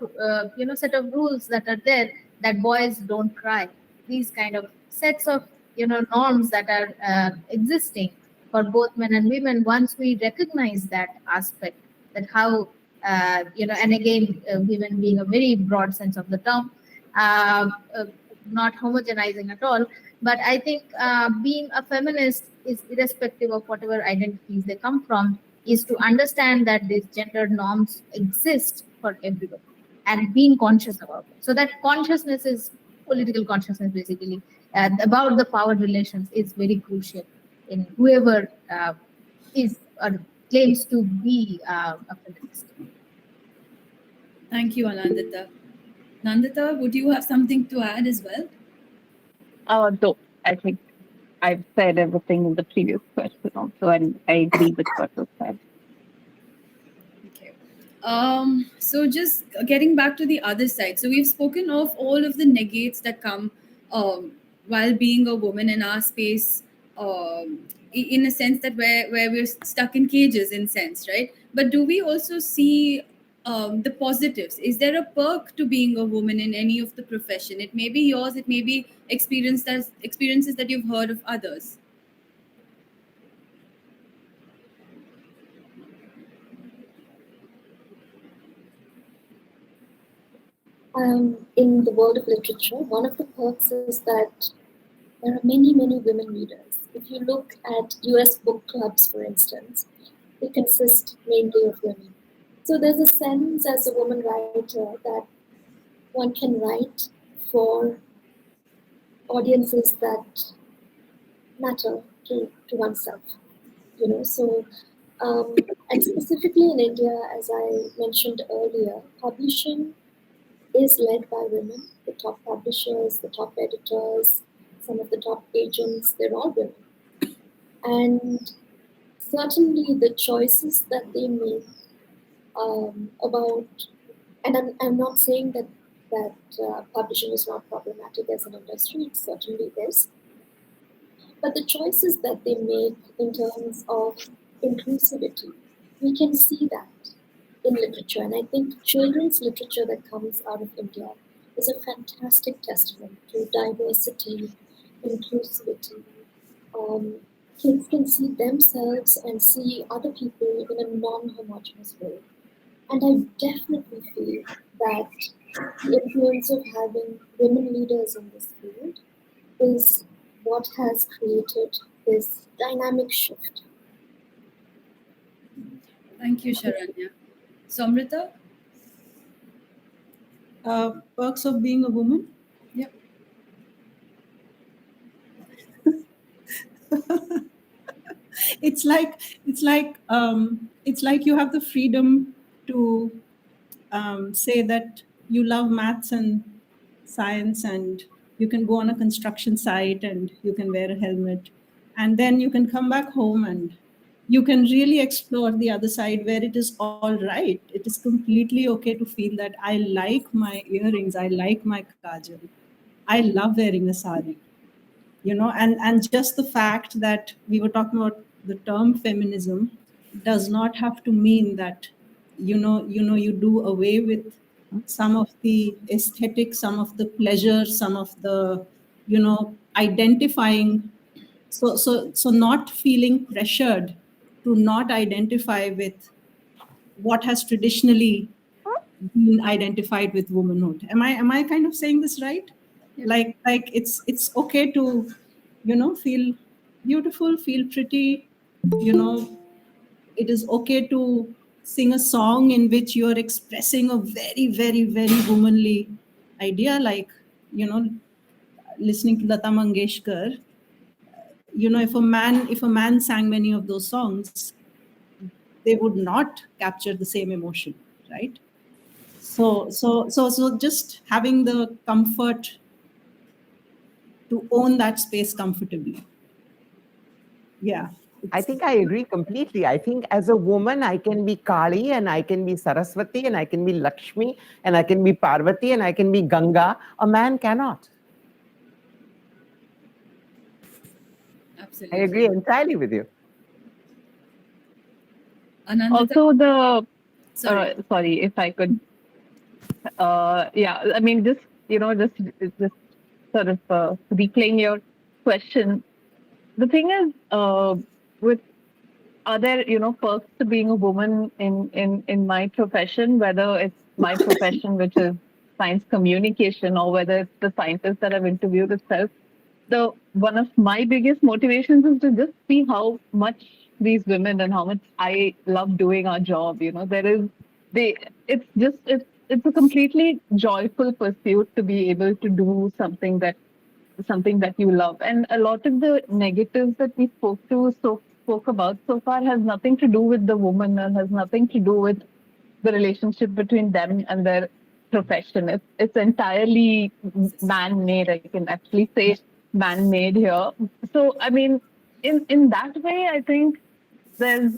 set of rules that are there, that boys don't cry, these kind of sets of norms that are existing for both men and women. Once we recognize that aspect, that how and again, women being a very broad sense of the term, not homogenizing at all, but I think being a feminist is irrespective of whatever identities they come from, is to understand that these gender norms exist for everyone and being conscious about it. So that consciousness is political consciousness, basically, about the power relations is very crucial in whoever is or claims to be a feminist. Thank you, Anandita. Nandita, would you have something to add as well? No, I think I've said everything in the previous question also, and I agree with what was said. Okay. So just getting back to the other side. So we've spoken of all of the negates that come while being a woman in our space, in a sense that where we're stuck in cages, in sense, right? But do we also see the positives? Is there a perk to being a woman in any of the profession? It may be yours, it may be experiences that you've heard of others. In the world of literature, one of the perks is that there are many, many women readers. If you look at US book clubs, for instance, they consist mainly of women. So there's a sense as a woman writer that one can write for audiences that matter to oneself, So, and specifically in India, as I mentioned earlier, publishing is led by women. The top publishers, the top editors, some of the top agents, they're all women. And certainly the choices that they make about, and I'm not saying that publishing is not problematic as an industry, it certainly is. But the choices that they make in terms of inclusivity, we can see that in literature. And I think children's literature that comes out of India is a fantastic testament to diversity, inclusivity, kids can see themselves and see other people in a non-homogeneous way. And I definitely feel that the influence of having women leaders in this field is what has created this dynamic shift. Thank you, Sharanya. Somrita? Perks of being a woman. Yep. It's like you have the freedom to say that you love maths and science, and you can go on a construction site and you can wear a helmet, and then you can come back home and you can really explore the other side where it is all right. It is completely okay to feel that I like my earrings, I like my kajal, I love wearing a sari, and just the fact that we were talking about the term feminism does not have to mean that you do away with some of the aesthetics, some of the pleasure, some of the identifying, so not feeling pressured to not identify with what has traditionally been identified with womanhood. Am I kind of saying this right? Like it's okay to feel beautiful, feel pretty, you know it is okay to sing a song in which you are expressing a very, very, very womanly idea, like listening to Lata Mangeshkar. If a man sang many of those songs, they would not capture the same emotion, right? So just having the comfort to own that space comfortably. Yeah. I think I agree completely. I think as a woman, I can be Kali and I can be Saraswati and I can be Lakshmi and I can be Parvati and I can be Ganga. A man cannot. Absolutely. I agree entirely with you. Anandita? Also, Sorry. sorry, if I could, yeah, I mean, just sort of replaying your question. The thing is, with are there perks to being a woman in my profession, whether it's my profession, which is science communication, or whether it's the scientist that I've interviewed itself. The one of my biggest motivations is to just see how much these women and how much I love doing our job. It's a completely joyful pursuit to be able to do something that you love. And a lot of the negatives that we spoke about so far has nothing to do with the woman and has nothing to do with the relationship between them and their profession. It's entirely man-made. I can actually say man-made here. So I mean, in that way, I think there's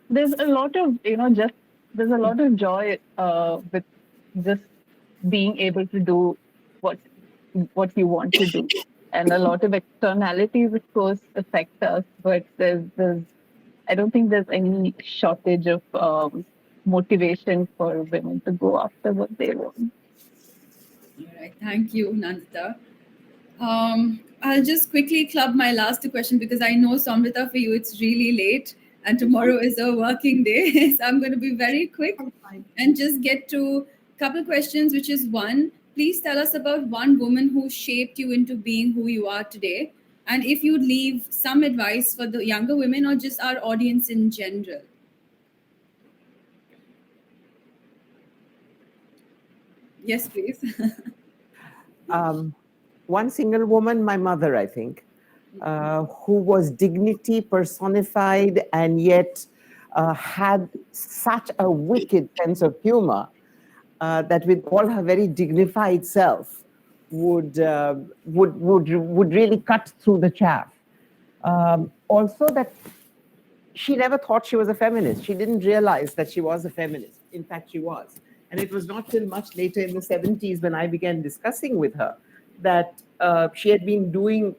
a lot of there's a lot of joy with just being able to do what you want to do. And a lot of externalities, of course, affect us, but there's I don't think there's any shortage of motivation for women to go after what they want. All right. Thank you, Nandita. I'll just quickly club my last question because I know, Somrita, for you it's really late and tomorrow is a working day. So I'm going to be very quick and just get to a couple questions, which is one, please tell us about one woman who shaped you into being who you are today. And if you'd leave some advice for the younger women or just our audience in general. Yes, please. One single woman, my mother, I think, who was dignity personified and yet had such a wicked sense of humor that with all her very dignified self would really cut through the chaff. Also that she never thought she was a feminist. She didn't realize that she was a feminist. In fact, she was. And it was not till much later in the 70s when I began discussing with her that she had been doing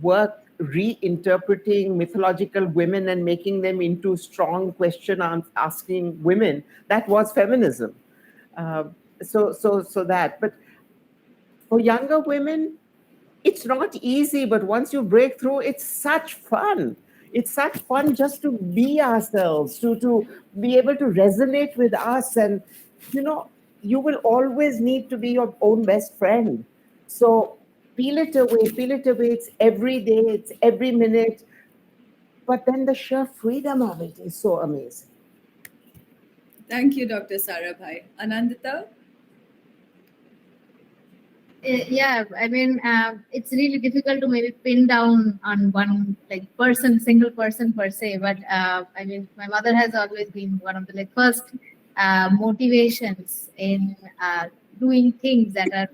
work reinterpreting mythological women and making them into strong question asking women. That was feminism. So that. But for younger women, it's not easy, but once you break through, it's such fun. It's such fun just to be ourselves, to be able to resonate with us. And, you will always need to be your own best friend. So feel it away, feel it away. It's every day, it's every minute. But then the sheer freedom of it is so amazing. Thank you, Dr. Sarabhai. Anandita? Yeah, I mean, it's really difficult to maybe pin down on one single person per se. But I mean, my mother has always been one of the first motivations in doing things that are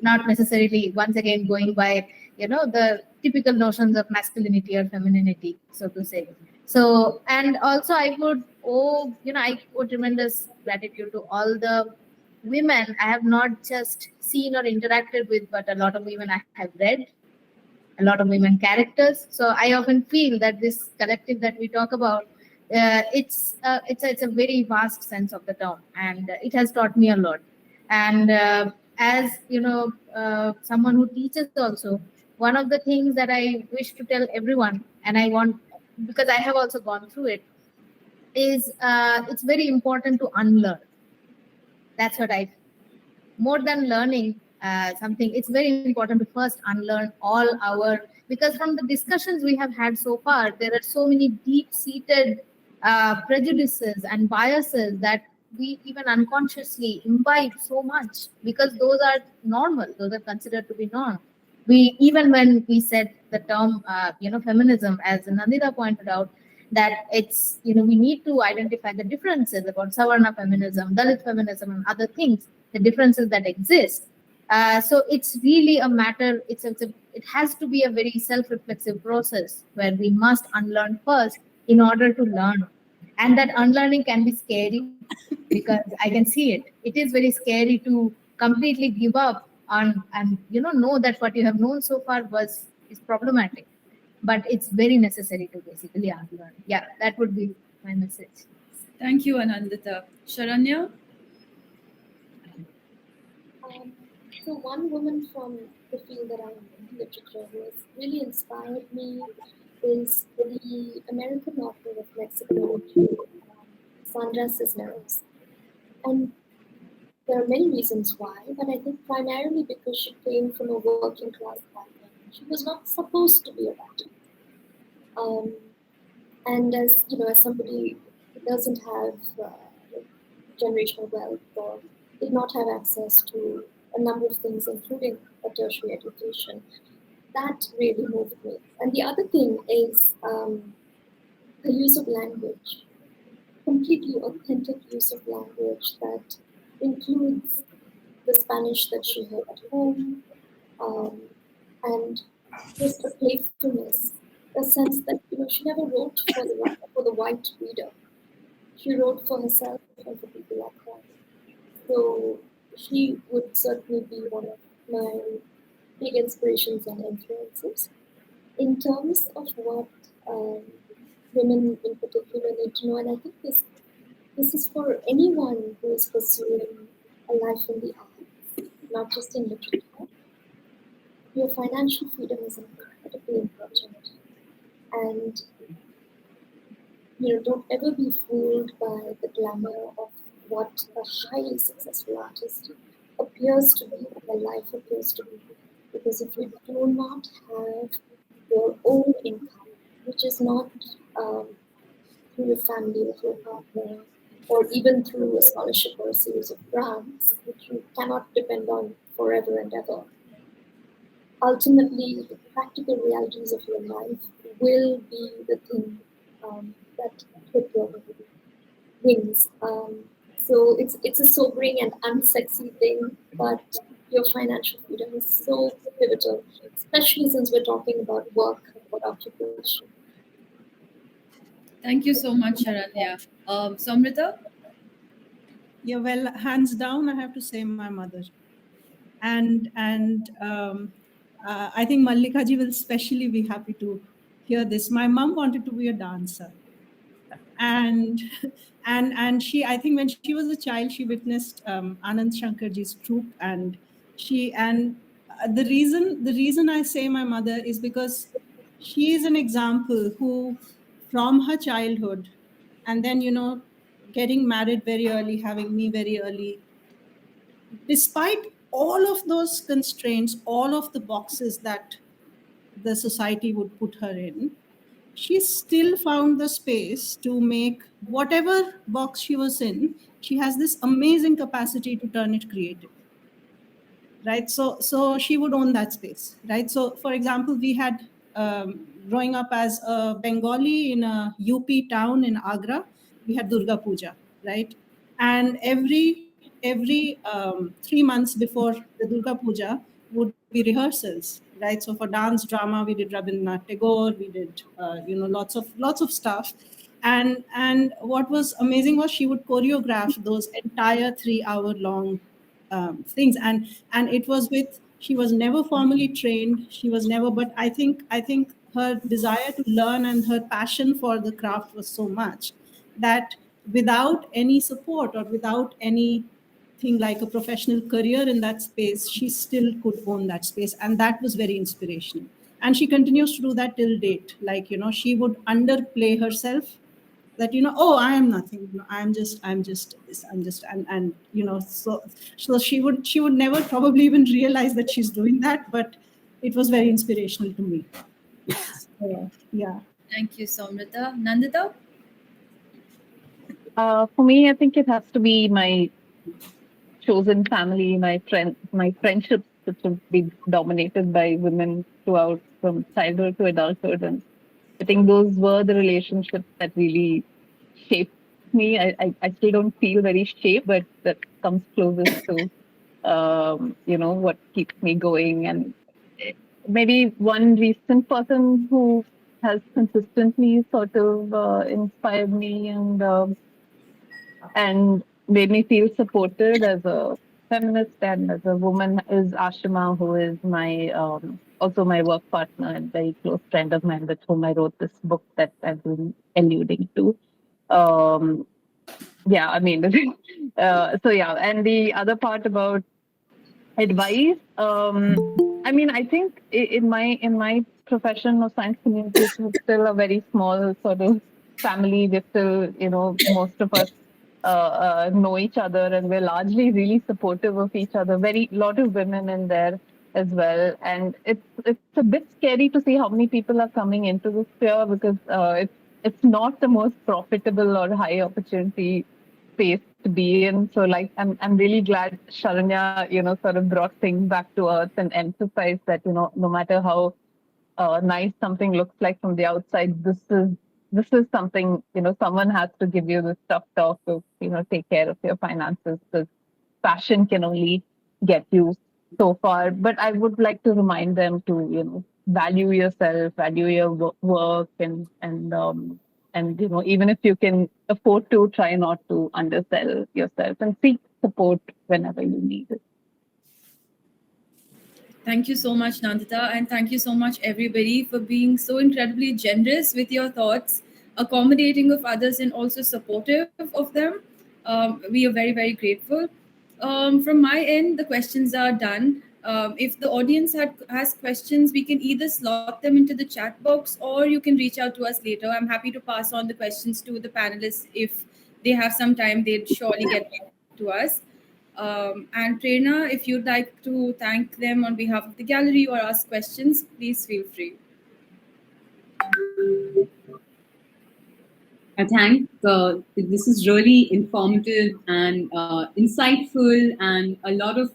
not necessarily, once again, going by the typical notions of masculinity or femininity, so to say. So, and also I would I owe tremendous gratitude to all the women I have not just seen or interacted with, but a lot of women I have read, a lot of women characters. So I often feel that this collective that we talk about, it's a very vast sense of the term, and it has taught me a lot. And as someone who teaches also, one of the things that I wish to tell everyone, and I want, because I have also gone through it, is it's very important to unlearn. That's what I, more than learning something, it's very important to first unlearn all our, because from the discussions we have had so far, there are so many deep-seated prejudices and biases that we even unconsciously imbibe so much, because those are normal, those are considered to be norm. We, even when we said the term feminism, as Nandita pointed out, that it's, we need to identify the differences about Savarna feminism, Dalit feminism, and other things, the differences that exist. So it's really a matter, it has to be a very self-reflexive process where we must unlearn first in order to learn. And that unlearning can be scary because I can see it. It is very scary to completely give up on, and know that what you have known so far is problematic. But it's very necessary to basically unlearn. Yeah, that would be my message. Thank you, Anandita. Sharanya? So one woman from the field that I'm in, literature, who has really inspired me is the American author of Mexican origin, Sandra Cisneros. And there are many reasons why, but I think primarily because she came from a working class background. She was not supposed to be a writer. And as as somebody who doesn't have generational wealth or did not have access to a number of things, including a tertiary education, that really moved me. And the other thing is the use of language, completely authentic use of language that includes the Spanish that she heard at home, and just a playfulness, a sense that she never wrote for the white reader. She wrote for herself and for people like her. So she would certainly be one of my big inspirations and influences. In terms of what women in particular need to know, and I think this is for anyone who is pursuing a life in the arts, not just in literature. Your financial freedom is incredibly important, and don't ever be fooled by the glamour of what a highly successful artist appears to be, their life appears to be. Because if you do not have your own income, which is not through your family or through a partner, or even through a scholarship or a series of grants, which you cannot depend on forever and ever, ultimately the practical realities of your life will be the thing that clip your wings. So it's a sobering and unsexy thing, but your financial freedom is so pivotal, especially since we're talking about work, about occupation. Thank you so much, Sharanya. Somwrita? Yeah, well, hands down, I have to say my mother. And I think Mallika ji will especially be happy to hear this. My mom wanted to be a dancer. And she, I think when she was a child, she witnessed Anand Shankarji's troupe, and the reason I say my mother is because she is an example who, from her childhood, and then, getting married very early, having me very early, despite all of those constraints, all of the boxes that the society would put her in, she still found the space to make whatever box she was in, she has this amazing capacity to turn it creative. Right, so she would own that space, right? So for example, we had growing up as a Bengali in a UP town in Agra, we had Durga Puja, right? And every 3 months before the Durga Puja would be rehearsals, right? So for dance drama we did Rabindranath Tagore, we did lots of stuff. And what was amazing was she would choreograph those entire 3 hour long things, and it was with, she was never formally trained, she was never, but I think her desire to learn and her passion for the craft was so much that without any support or without anything like a professional career in that space, she still could own that space, and that was very inspirational. And she continues to do that till date. Like, she would underplay herself, that, oh, I am nothing, I'm just this, I'm just, and so she would never probably even realize that she's doing that, but it was very inspirational to me. So, yeah. Thank you, Somwrita. Nandita? For me, I think it has to be my chosen family, my friendships, which have been dominated by women throughout, from childhood to adulthood. And I think those were the relationships that really shaped me. I still don't feel very shaped, but that comes closest to, what keeps me going. And maybe one recent person who has consistently sort of inspired me and made me feel supported as a feminist and as a woman is Ashima, who is my also my work partner and very close friend of mine, with whom I wrote this book that I've been alluding to. Yeah, I mean, so yeah. And the other part about advice, I mean, I think in my profession of science community, it's still a very small sort of family. We're still, most of us know each other, and we're largely really supportive of each other. Very lot of women in there as well, and it's a bit scary to see how many people are coming into this sphere, because it's not the most profitable or high opportunity space to be in. So like I'm really glad Sharanya, sort of brought things back to earth and emphasized that, no matter how nice something looks like from the outside, this is something, someone has to give you the tough talk to, take care of your finances, because passion can only get you so far. But I would like to remind them to, value yourself, value your work, and even if you can afford to, try not to undersell yourself and seek support whenever you need it. Thank you so much, Nandita, and thank you so much, everybody, for being so incredibly generous with your thoughts, accommodating of others, and also supportive of them. We are very, very grateful. From my end, the questions are done. If the audience has questions, we can either slot them into the chat box, or you can reach out to us later. I'm happy to pass on the questions to the panelists. If they have some time, they'd surely get back to us. And Prerna, if you'd like to thank them on behalf of the gallery or ask questions, please feel free. I think this is really informative and insightful, and a lot of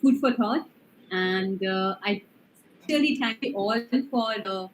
food for thought. And I really thank you all for